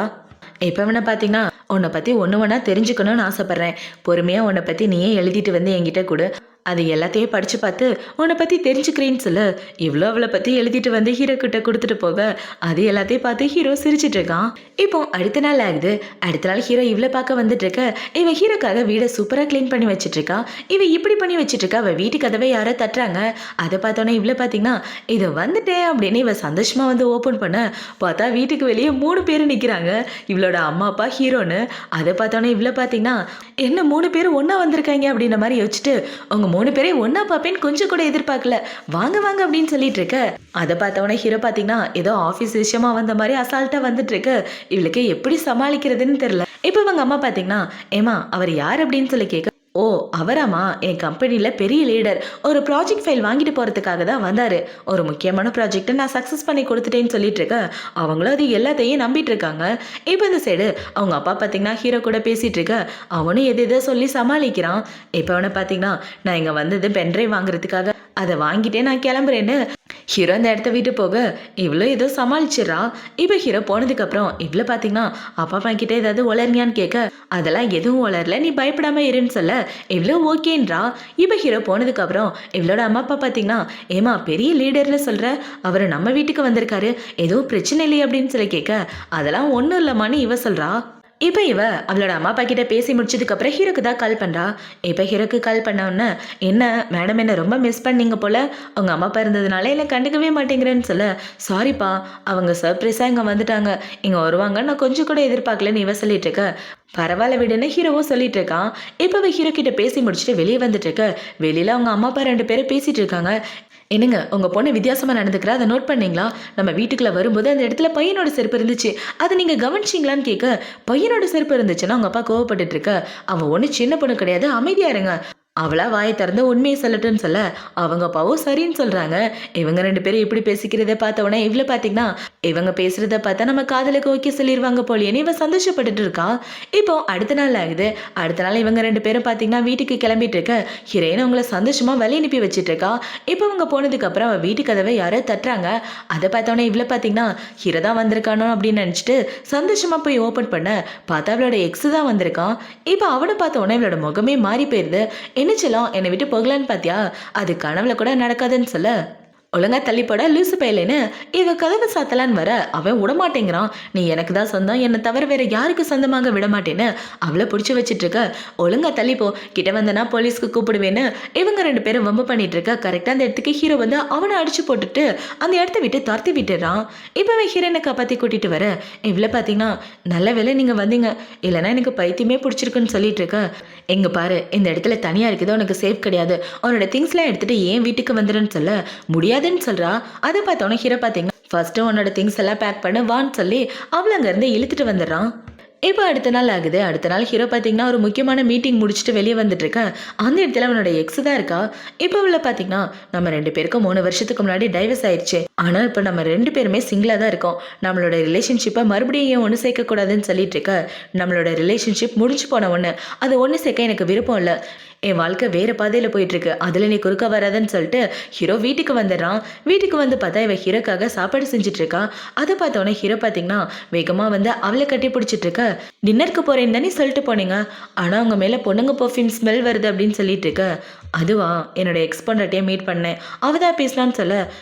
இப்போ வேணா பார்த்தீங்கன்னா உன்னை பற்றி ஒன்று வேணா தெரிஞ்சுக்கணும்னு ஆசைப்பட்றேன், பொறுமையாக உன்னை பற்றி நீயே எழுதிட்டு வந்து என்கிட்ட கொடு, அது எல்லாத்தையும் படித்து பார்த்து உன்னை பற்றி தெரிஞ்சுக்கிறேன்னு சொல்ல இவ்வளோ அவளை பற்றி எழுதிட்டு வந்து ஹீரோ கிட்ட கொடுத்துட்டு போக அது எல்லாத்தையும் பார்த்து ஹீரோ சிரிச்சிட்டு இருக்கான். இப்போ அடுத்த நாள் ஆகுது. அடுத்த நாள் ஹீரோ இவ்வளோ பார்க்க வந்துட்டு இருக்க. இவன் ஹீரோக்காக வீடை சூப்பராக க்ளீன் பண்ணி வச்சுட்டு இருக்கா. இவன் இப்படி பண்ணி வச்சுட்டு இருக்கா. அவள் வீட்டு கதவை யாரோ தட்டுறாங்க. அதை பார்த்தோன்னே இவ்வளோ பார்த்தீங்கன்னா இதை வந்துட்டேன் அப்படின்னு இவன் சந்தோஷமாக வந்து ஓப்பன் பண்ண பார்த்தா வீட்டுக்கு வெளியே 3 பேர் நிற்கிறாங்க. இவளோட அம்மா அப்பா ஹீரோன்னு. அதை பார்த்தோன்னே இவ்வளோ பார்த்தீங்கன்னா என்ன 3 பேர் ஒன்றா வந்திருக்காங்க அப்படின்ற மாதிரி யோசிச்சுட்டு அவங்க 3 பேரையும் ஒன்னா பாப்பேன்னு கொஞ்சம் கூட எதிர்பார்க்கல, வாங்க வாங்க அப்படின்னு சொல்லிட்டு இருக்க. அதை பார்த்தவொடனே ஹீரோ பார்த்தீங்கன்னா ஏதோ ஆஃபீஸ் விஷயமா வந்த மாதிரி அசால்ட்டா வந்துட்டு இருக்கு. இவளுக்கு எப்படி சமாளிக்கிறதுன்னு தெரியல. இப்போ இவங்க அம்மா பார்த்தீங்கன்னா, ஏமா அவர் யார் அப்படின்னு சொல்லி கேட்க, ஓ அவராமா என் கம்பெனியில் பெரிய லீடர், ஒரு ப்ராஜெக்ட் ஃபைல் வாங்கிட்டு போகிறதுக்காக தான் வந்தார். ஒரு முக்கியமான ப்ராஜெக்டை நான் சக்ஸஸ் பண்ணி கொடுத்துட்டேன்னு சொல்லிட்டு இருக்கேன். அவங்களும் அது எல்லாத்தையும் நம்பிட்டு இருக்காங்க. இப்போ இந்த சைடு அவங்க அப்பா பார்த்தீங்கன்னா ஹீரோ கூட பேசிகிட்டு இருக்க. அவனும் எது எதோ சொல்லி சமாளிக்கிறான். இப்போ அவனை பார்த்தீங்கன்னா, நான் இங்கே வந்தது பென்ட்ரைவ் வாங்குறதுக்காக, அதை வாங்கிட்டே நான் கிளம்புறேன்னு ஹீரோ அந்த இடத்த விட்டு போக இவ்வளோ ஏதோ சமாளிச்சிடறா. இப்போ ஹீரோ போனதுக்கப்புறம் இவ்வளோ பார்த்தீங்கன்னா அப்பா அம்மா கிட்டே ஏதாவது உளர்னியான்னு கேட்க, அதெல்லாம் எதுவும் உளரல, நீ பயப்படாம இருன்னு சொல்ல இவ்வளோ ஓகேன்றா. இப்போ ஹீரோ போனதுக்கப்புறம் இவளோட அம்மா அப்பா பார்த்தீங்கன்னா, ஏமா பெரிய லீடர்னு சொல்கிற, அவர் நம்ம வீட்டுக்கு வந்திருக்காரு, எதுவும் பிரச்சனை இல்லையே அப்படின்னு சொல்லி கேட்க, அதெல்லாம் ஒன்றும் இல்லைம்மான்னு இவ சொல்கிறா. இப்போ இவ அவளோட அம்மா அப்பா கிட்ட பேசி முடிச்சதுக்கப்புறம் ஹீரோக்கு தான் கால் பண்ணுறா. இப்போ ஹீரோக்கு கால் பண்ணோன்னே, என்ன மேடம் என்ன ரொம்ப மிஸ் பண்ணீங்க போல், அவங்க அம்மா அப்பா இருந்ததுனால இல்லை கண்டுக்கவே மாட்டேங்கிறேன்னு சொல்ல, சாரிப்பா அவங்க சர்ப்ரைஸாக இங்கே வந்துட்டாங்க, இங்கே வருவாங்க நான் கொஞ்சம் கூட எதிர்பார்க்கலன்னு இவ சொல்லிட்டு இருக்க. பரவாயில்ல விடுன்னு ஹீரோவும் சொல்லிட்டு இருக்கான். இப்போ ஹீரோ கிட்ட பேசி முடிச்சுட்டு வெளியே வந்துட்டு இருக்க. வெளியில் அவங்க அம்மா அப்பா 2 பேரும் பேசிட்டு இருக்காங்க. என்னங்க உங்கள் பொண்ணு வித்தியாசமாக நடந்துக்கிறா, அதை நோட் பண்ணீங்களா? நம்ம வீட்டுக்குள்ளே வரும்போது அந்த இடத்துல பையனோட செருப்பு இருந்துச்சு, அதை நீங்கள் கவனிச்சிங்களான்னு கேட்க, பையனோட செருப்பு இருந்துச்சுன்னா அவங்க அப்பா கோவப்பட்டுட்டு இருக்க. அவன் ஒன்றும் சின்ன பொண்ணு கிடையாது, அமைதியா இருங்க, அவளா வாயை திறந்து உண்மையை சொல்லட்டுன்னு சொல்ல அவங்க அப்பாவும் சரின்னு சொல்கிறாங்க. இவங்க 2 பேரும் இப்படி பேசிக்கிறத பார்த்த உடனே இவ்வளோ பார்த்தீங்கன்னா, இவங்க பேசுகிறத பார்த்தா நம்ம காதலுக்கு ஓகே சொல்லிடுவாங்க போலியேன்னு இவன் சந்தோஷப்பட்டுட்டு இருக்கா. இப்போ அடுத்த நாள் ஆகுது. அடுத்த நாள் இவங்க 2 பேரும் பார்த்தீங்கன்னா வீட்டுக்கு கிளம்பிட்டு இருக்க. ஹீரோயின் அவங்கள சந்தோஷமாக வழி அனுப்பி வச்சுட்டு இருக்கா. இப்போ அவங்க போனதுக்கப்புறம் அவள் வீட்டு கதவை யாரோ தட்டுறாங்க. அதை பார்த்தோன்னே இவ்வளோ பார்த்தீங்கன்னா ஹீரோ தான் வந்திருக்கானோ அப்படின்னு நினச்சிட்டு சந்தோஷமாக போய் ஓப்பன் பண்ண பார்த்தா அவளோட எக்ஸு தான் வந்திருக்கான். இப்போ அவனை பார்த்த உடனே இவளோட முகமே மாறி போயிடுது. என்னச்சலாம் என்னை விட்டு போகலான்னு பார்த்தியா, அது கனவுல கூட நடக்காதுன்னு சொல்ல, ஒழுங்கா தள்ளி போட லூசு பையலேன்னு இவ கதவை சாத்தலான்னு வர அவன் விடமாட்டேங்கிறான். நீ எனக்கு தான் சொந்தம், என்னை தவிர வேற யாருக்கு சொந்தமாக விடமாட்டேன்னு அவளை பிடிச்சி வச்சிட்டு இருக்க. ஒழுங்கா தள்ளிப்போ, கிட்ட வந்தனா போலீஸ்க்கு கூப்பிடுவேன்னு இவங்க 2 பேரும் வம்பு பண்ணிட்டு இருக்க. கரெக்டாக அந்த இடத்துக்கு ஹீரோ வந்து அவனை அடிச்சு போட்டுட்டு அந்த இடத்த விட்டு துரத்தி விட்டுறான். இப்போ அவன் ஹீரோனை காப்பாற்றி கூட்டிட்டு வர இவ்வளோ பார்த்தீங்கன்னா, நல்ல வேலை நீங்கள் வந்தீங்க, இல்லைன்னா எனக்கு பைத்தியமே பிடிச்சிருக்குன்னு சொல்லிட்டு இருக்க. எங்க பாரு, இந்த இடத்துல தனியாக இருக்குது, உனக்கு சேஃப் கிடையாது, உன்னோட திங்ஸ்லாம் எடுத்துட்டு ஏன் வீட்டுக்கு வந்துடுன்னு சொல்ல முடியாதுன்னு சொல்றா. அதை பார்த்தோன்னே ஹீரோ பார்த்தீங்கன்னா, ஃபர்ஸ்ட் உன்னோட திங்ஸ் எல்லாம் பேக் பண்ண வான்னு சொல்லி அவளை அங்கேருந்து இழுத்துட்டு வந்துடுறான். இப்போ அடுத்த நாள் ஆகுது. அடுத்த நாள் ஹீரோ பார்த்தீங்கன்னா ஒரு முக்கியமான மீட்டிங் முடிச்சுட்டு வெளியே வந்துட்டு இருக்கேன். அந்த இடத்துல அவனோட எக்ஸ் தான் இருக்கா. இப்போ அவளை பார்த்தீங்கன்னா, நம்ம 2 பேருக்கும் 3 வருஷத்துக்கு முன்னாடி டைவர்ஸ் ஆயிடுச்சு, ஆனால் இப்போ நம்ம 2 பேருமே சிங்கிளாக தான் இருக்கோம், நம்மளோட ரிலேஷன்ஷிப்பை மறுபடியும் ஏன் ஒன்று சேர்க்கக்கூடாதுன்னு சொல்லிட்டு இருக்க. நம்மளோட ரிலேஷன்ஷிப் முடிஞ்சு போன ஒன்று, அது ஒன்று சேர்க்க எனக்கு விருப்பம் இல்லை, என் வாழ்க்கை வேறு பாதையில் போயிட்டுருக்கு, அதில் நீ குறுக்க வராதுன்னு சொல்லிட்டு ஹீரோ வீட்டுக்கு வந்துடுறான். வீட்டுக்கு வந்து பார்த்தா இவன் ஹீரோக்காக சாப்பாடு செஞ்சிட்ருக்கா. அதை பார்த்தோன்னே ஹீரோ பார்த்தீங்கன்னா வேகமாக வந்து அவளை கட்டி பிடிச்சிட்டு இருக்க. டின்னருக்கு போகிறேன்னு தானே சொல்லிட்டு போனீங்க, ஆனால் அவங்க மேலே பொண்ணுங்க பர்ஃப்யூம் ஸ்மெல் வருது அப்படின்னு சொல்லிட்டு இருக்க. அதுவா, என்னோட எக்ஸ் பொண்டாட்டியை மீட் பண்ணேன், அவதான் பேசலான்னு சொல்ல,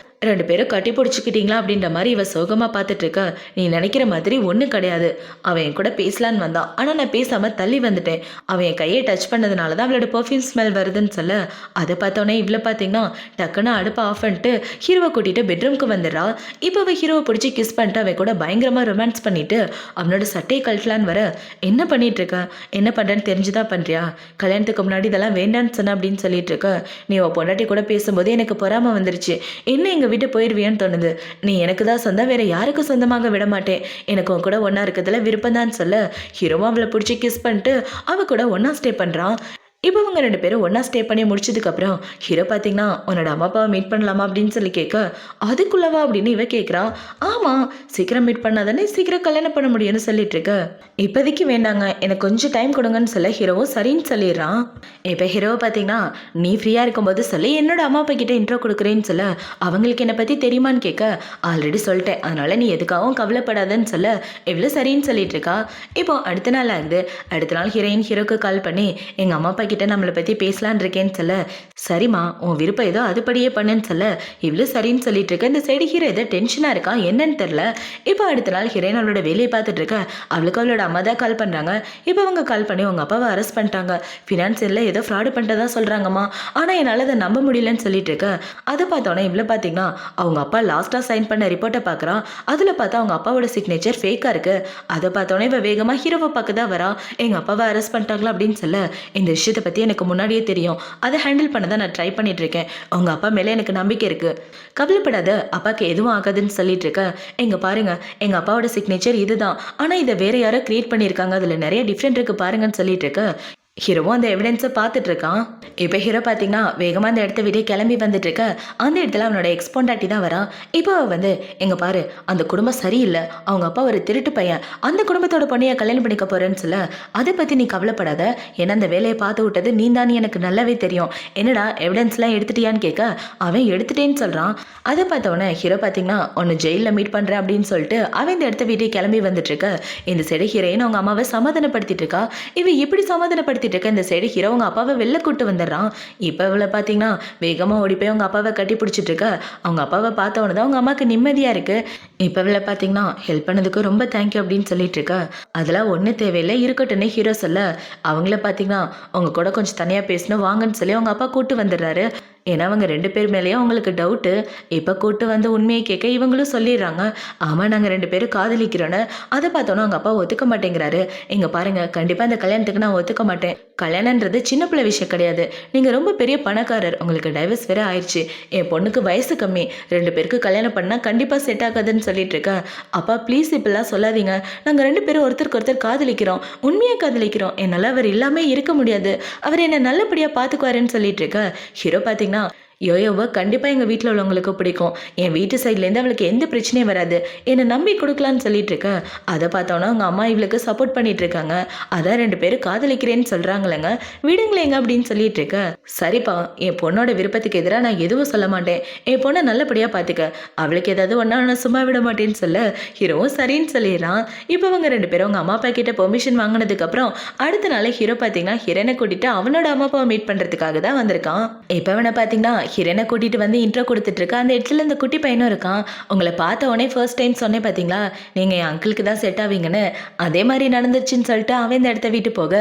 2 பேரும் கட்டி பிடிச்சிக்கிட்டீங்களா அப்படின்ற மாதிரி இவ சோகமாக பார்த்துட்டு இருக்க. நீ நினைக்கிற மாதிரி ஒன்றும் கிடையாது, அவன் என் கூட பேசலான்னு வந்தான், ஆனால் நான் பேசாமல் தள்ளி வந்துட்டேன், அவன் என் கையை டச் பண்ணதுனால தான் அவளோட பர்ஃப்யூம் ஸ்மெல் வருதுன்னு சொல்ல. அதை பார்த்தோன்னே இவ்வளோ பார்த்தீங்கன்னா டக்குன்னு அடுப்பை ஆஃப் பண்ணிட்டு ஹீரோவை கூட்டிகிட்டு பெட்ரூம்க்கு வந்துடுறா. இப்போ அவள் ஹீரோவை பிடிச்சி கிஸ் பண்ணிட்டு அவன் கூட பயங்கரமாக ரொமான்ஸ் பண்ணிட்டு அவனோட சட்டையை கழட்டலான்னு வர, என்ன பண்ணிட்டு இருக்க, என்ன பண்ணுறேன்னு தெரிஞ்சுதான் பண்ணுறியா, கல்யாணத்துக்கு முன்னாடி இதெல்லாம் வேண்டான்னு சொன்ன அப்படின்னு சொல்லிட்டு இருக்க. நீ உன் பொண்டாட்டி கூட பேசும்போது எனக்கு பொறாம வந்துருச்சு, என்ன எங்கள் விட்டு போயிடுவியான்னு தோணுது, நீ எனக்கு தான் சொந்தம், வேற யாருக்கும் சொந்தமாக விட மாட்டேன், எனக்கு உன் கூட ஒன்றா இருக்கிறதுல விருப்பம் தான் சொல்ல. ஹீரோவும் அவளை பிடிச்சி கிஸ் பண்ணிட்டு அவ கூட ஒன்றா ஸ்டே பண்ணுறான். இப்போ அவங்க 2 பேரும் ஒன்றா ஸ்டே பண்ணி முடிச்சதுக்கப்புறம் ஹீரோ பார்த்தீங்கன்னா, உன்னோட அம்மா அப்பாவை மீட் பண்ணலாமா அப்படின்னு சொல்லி கேட்க, அதுக்குள்ளவா அப்படின்னு இவ கேட்குறா. ஆமாம், சீக்கிரம் மீட் பண்ணாதானே சீக்கிரம் கல்யாணம் பண்ண முடியும்னு சொல்லிட்டு இருக்க. இப்போதைக்கு வேண்டாங்க, எனக்கு கொஞ்சம் டைம் கொடுங்கன்னு சொல்ல ஹீரோவும் சரின்னு சொல்லிடுறான். இப்போ ஹீரோவை பார்த்தீங்கன்னா, நீ ஃப்ரீயாக இருக்கும்போது சொல்லி என்னோட அம்மா அப்பா கிட்ட இன்ட்ரோ கொடுக்குறேன்னு சொல்ல, அவங்களுக்கு என்னை பற்றி தெரியுமான்னு கேட்க, ஆல்ரெடி சொல்லிட்டேன், அதனால நீ எதுக்காகவும் கவலைப்படாதன்னு சொல்ல எவ்வளோ சரின்னு சொல்லிட்டு இருக்கா. இப்போ அடுத்த நாள் ஆகுது. அடுத்த நாள் ஹீரோயின் ஹீரோக்கு கால் பண்ணி, எங்கள் அம்மா அப்பா கிட்ட நம்மளை பற்றி பேசலான் இருக்கேன்னு சொல்ல, சரிம்மா உன் விருப்பம் ஏதோ அதுபடியே பண்ணுன்னு சொல்ல இவ்வளோ சரின்னு சொல்லிட்டு இருக்க. இந்த சைடு ஹீரோ ஏதோ டென்ஷனாக இருக்கா, என்னன்னு தெரில. இப்போ அடுத்த நாள் ஹீரோயின் அவளோட வேலையை பார்த்துட்டு இருக்க. அவளுக்கு அவளோட அம்மா தான் கால் பண்ணுறாங்க. இப்போ அவங்க கால் பண்ணி உங்கள் அப்பாவை அரெஸ்ட் பண்ணிட்டாங்க, ஃபினான்சியலில் ஏதோ ஃப்ராடு பண்ணிட்டதா சொல்கிறாங்கம்மா, ஆனால் என்னால் அதை நம்ப முடியலன்னு சொல்லிட்டு இருக்க. அதை பார்த்தோன்னே இவ்வளோ பார்த்தீங்கன்னா அவங்க அப்பா லாஸ்ட்டாக சைன் பண்ண ரிப்போர்ட்டை பார்க்குறான். அதில் பார்த்தா அவங்க அப்பாவோட சிக்னேச்சர் ஃபேக்காக இருக்குது. அதை பார்த்தோன்னே இவ வேகமாக ஹீரோவை பார்க்க தான் வரா. எங்கள் அப்பாவை அரெஸ்ட் பண்ணிட்டாங்களா அப்படின்னு சொல்ல, இந்த விஷயத்தை பற்றி எனக்கு முன்னாடியே தெரியும். அதை ஹேண்டில் பண்ண தான் நான் ட்ரை பண்ணிட்டு இருக்கேன். உங்கள் அப்பா மேலே எனக்கு நம்பிக்கை இருக்குது. கவலைப்படாத, அப்பாவுக்கு எதுவும் ஆகாதுன்னு சொல்லிட்டு இருக்க. எங்க பாருங்க, எங்கள் அப்பாவோட சிக்னேச்சர் இதுதான். ஆனால் இதை வேற யாரோ கிரியேட் பண்ணியிருக்காங்க. அதில் நிறைய டிஃப்ரெண்ட் இருக்குது பாருங்கன்னு சொல்லிட்டு இருக்க. ஹீரோவும் அந்த எவிடன்ஸை பார்த்துட்டு இருக்கான். இப்போ ஹீரோ பார்த்தீங்கன்னா வேகமாக அந்த இடத்த விட்டு கிளம்பி வந்துட்டு இருக்க. அந்த இடத்துல அவனோட எக்ஸ்போண்டாட்டி தான் வரான். இப்போ வந்து எங்க பாரு, அந்த குடும்பம் சரியில்லை, அவங்க அப்பா ஒரு திருட்டு பையன், அந்த குடும்பத்தோட பொண்ணையை கல்யாணம் பண்ணிக்க போறேன்னு சொல்ல, அதை பற்றி நீ கவலைப்படாத, ஏன்னா அந்த வேலையை பார்த்து விட்டது நீ தான், எனக்கு நல்லாவே தெரியும். என்னடா எவிடன்ஸ்லாம் எடுத்துட்டியான்னு கேட்க, அவன் எடுத்துட்டேன்னு சொல்கிறான். அதை பார்த்தவொடனே ஹீரோ பார்த்தீங்கன்னா ஒன்று ஜெயிலில் மீட் பண்ணுறேன் அப்படின்னு சொல்லிட்டு அவன் இந்த இடத்த விட்டு கிளம்பி வந்துட்டு இருக்க. இந்த சைடு ஹீரோயின் அவங்க அம்மாவை சமாதானப்படுத்திட்டு இருக்கா. இவ எப்படி சமாதானப்படுத்தி இந்த சைடு ஹீரோ அவங்க அப்பாவை வெளில கூட்டு வந்துடுறான். இப்போ இவளை பார்த்தீங்கன்னா வேகமாக ஓடி போய் அவங்க அப்பாவை கட்டி பிடிச்சிட்டு இருக்க. அவங்க அப்பாவை பார்த்தவொன்னு தான் அவங்க அம்மாவுக்கு நிம்மதியாக இருக்கு. இப்போ இவளை பார்த்தீங்கன்னா ஹெல்ப் பண்ணதுக்கு ரொம்ப தேங்க்யூ அப்படின்னு சொல்லிட்டு இருக்க. அதெல்லாம் ஒன்றும் தேவையில்லை, இருக்கட்டும்னு ஹீரோ சொல்ல, அவங்கள பார்த்தீங்கன்னா அவங்க கூட கொஞ்சம் தனியாக பேசணும் வாங்கன்னு சொல்லி அவங்க அப்பா கூட்டு வந்துடுறாரு. ஏன்னா அவங்க 2 பேர் மேலேயும் அவங்களுக்கு டவுட்டு. இப்போ கூட்டு வந்து உண்மையை கேட்க இவங்களும் சொல்லிடுறாங்க, ஆமாம் நாங்கள் 2 பேரும் காதலிக்கிறோன்னு. அதை பார்த்தோன்னா அவங்க அப்பா ஒத்துக்க மாட்டேங்கிறாரு. இங்கே பாருங்கள், கண்டிப்பாக இந்த கல்யாணத்துக்கு நான் ஒத்துக்க மாட்டேன். கல்யாணன்றது சின்ன பிள்ளை விஷயம் கிடையாது. நீங்கள் ரொம்ப பெரிய பணக்காரர், உங்களுக்கு டைவர்ஸ் வேற ஆயிடுச்சு. என் பொண்ணுக்கு வயசு கம்மி, 2 பேருக்கு கல்யாணம் பண்ணால் கண்டிப்பாக செட் ஆகாதுன்னு சொல்லிட்டு இருக்கேன். அப்பா ப்ளீஸ் இப்படிலாம் சொல்லாதீங்க, நாங்கள் 2 பேரும் ஒருத்தருக்கு ஒருத்தர் காதலிக்கிறோம், உண்மையாக காதலிக்கிறோம். என்னால் அவர் இல்லாமல் இருக்க முடியாது, அவர் என்னை நல்லபடியாக பார்த்துக்குவாருன்னு சொல்லிட்டு இருக்க. ஹீரோ பார்த்தீங்கன்னா யோயோவை கண்டிப்பாக எங்கள் வீட்டில் உள்ளவங்களுக்கு பிடிக்கும், என் வீட்டு சைட்லேருந்து அவளுக்கு எந்த பிரச்சனையும் வராது, என்னை நம்பி கொடுக்கலான்னு சொல்லிட்டு இருக்க. அதை பார்த்தோன்னா அவங்க அம்மா இவளுக்கு சப்போர்ட் பண்ணிட்டு இருக்காங்க. அதான் 2 பேரும் காதலிக்கிறேன்னு சொல்கிறாங்களேங்க, விடுங்களேங்க அப்படின்னு சொல்லிட்டு இருக்க. சரிப்பா, என் பொண்ணோட விருப்பத்துக்கு எதிராக நான் எதுவும் சொல்ல மாட்டேன், என் பொண்ணை நல்லபடியாக பார்த்துக்க, அவளுக்கு ஏதாவது ஒன்றா நான் சும்மா விட மாட்டேன்னு சொல்ல ஹீரோவும் சரின்னு சொல்லிடுறான். இப்போ அவங்க 2 பேரும் அவங்க அம்மா அப்பா கிட்ட பெர்மிஷன் வாங்கினதுக்கப்புறம் அடுத்த நாள் ஹீரோ பார்த்தீங்கன்னா ஹீரோனை கூட்டிட்டு அவனோட அம்மா அப்பாவை மீட் பண்ணுறதுக்காக தான் வந்திருக்கான். இப்போ அவனை பார்த்தீங்கன்னா ஹீரோனை கூட்டிகிட்டு வந்து இன்ட்ரோ கொடுத்துட்டு இருக்கா. அந்த இடத்துல இந்த குட்டி பையனும் இருக்கான். உங்களை பார்த்த உடனே ஃபர்ஸ்ட் டைம் சொன்னேன் பார்த்தீங்களா, நீங்கள் என் அங்கிளுக்கு தான் செட் ஆவீங்கன்னு, அதே மாதிரி நடந்துச்சுன்னு சொல்லிட்டு அவன் இந்த இடத்த விட்டு போக,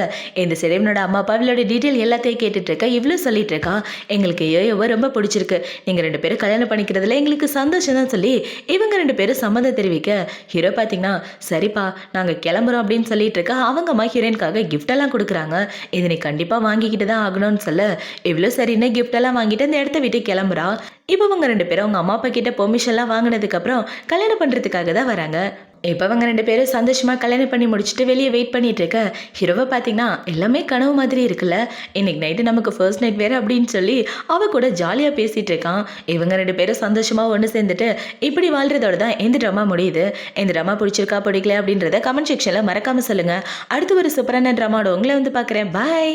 இந்த சிறைவனோட அம்மா அப்பா இவளோட டீட்டெயில் எல்லாத்தையும் கேட்டுட்டு இருக்கா. இவ்வளோ சொல்லிட்டு இருக்கா, எங்களுக்கு யோயோவை ரொம்ப பிடிச்சிருக்கு, நீங்கள் 2 பேரும் கல்யாணம் பண்ணிக்கிறதுல எங்களுக்கு சந்தோஷம் தான் சொல்லி இவங்க 2 பேரும் சம்மதம் தெரிவிக்க, ஹீரோ பார்த்தீங்கன்னா சரிப்பா நாங்கள் கிளம்புறோம் அப்படின்னு சொல்லிட்டு இருக்கா. அவங்க அம்மா ஹீரோயின்காக கிஃப்டெல்லாம் கொடுக்குறாங்க. இதை நீ கண்டிப்பாக வாங்கிக்கிட்டு தான் ஆகணும்னு சொல்ல, இவ்வளோ சரின்னு கிஃப்டெல்லாம் வாங்கிட்டு அந்த இடத்த விட்டு கிளம்புறா. இப்போ அவங்க 2 பேரும் அவங்க அம்மா அப்பா கிட்ட பெர்மிஷன்லாம் வாங்கினதுக்கு அப்புறம் கல்யாணம் பண்றதுக்காக தான் வராங்க. இப்போ அவங்க 2 பேரும் சந்தோஷமா கல்யாணம் பண்ணி முடிச்சுட்டு வெளியே வெயிட் பண்ணிட்டு இருக்க. ஹீரோவை பார்த்தீங்கன்னா எல்லாமே கனவு மாதிரி இருக்குல்ல, இன்னைக்கு நைட்டு நமக்கு ஃபர்ஸ்ட் நைட் வேற அப்படின்னு சொல்லி அவ கூட ஜாலியாக பேசிட்டு இருக்கான். இவங்க 2 பேரும் சந்தோஷமா ஒன்று சேர்ந்துட்டு இப்படி வாழ்றதோட தான் இந்த ட்ராமா முடியுது. இந்த ட்ராமா பிடிச்சிருக்கா பிடிக்கல அப்படின்றத கமெண்ட் செக்ஷனில் மறக்காம சொல்லுங்க. அடுத்து ஒரு சூப்பரான ட்ராமாவோட உங்களை வந்து பார்க்குறேன். பாய்.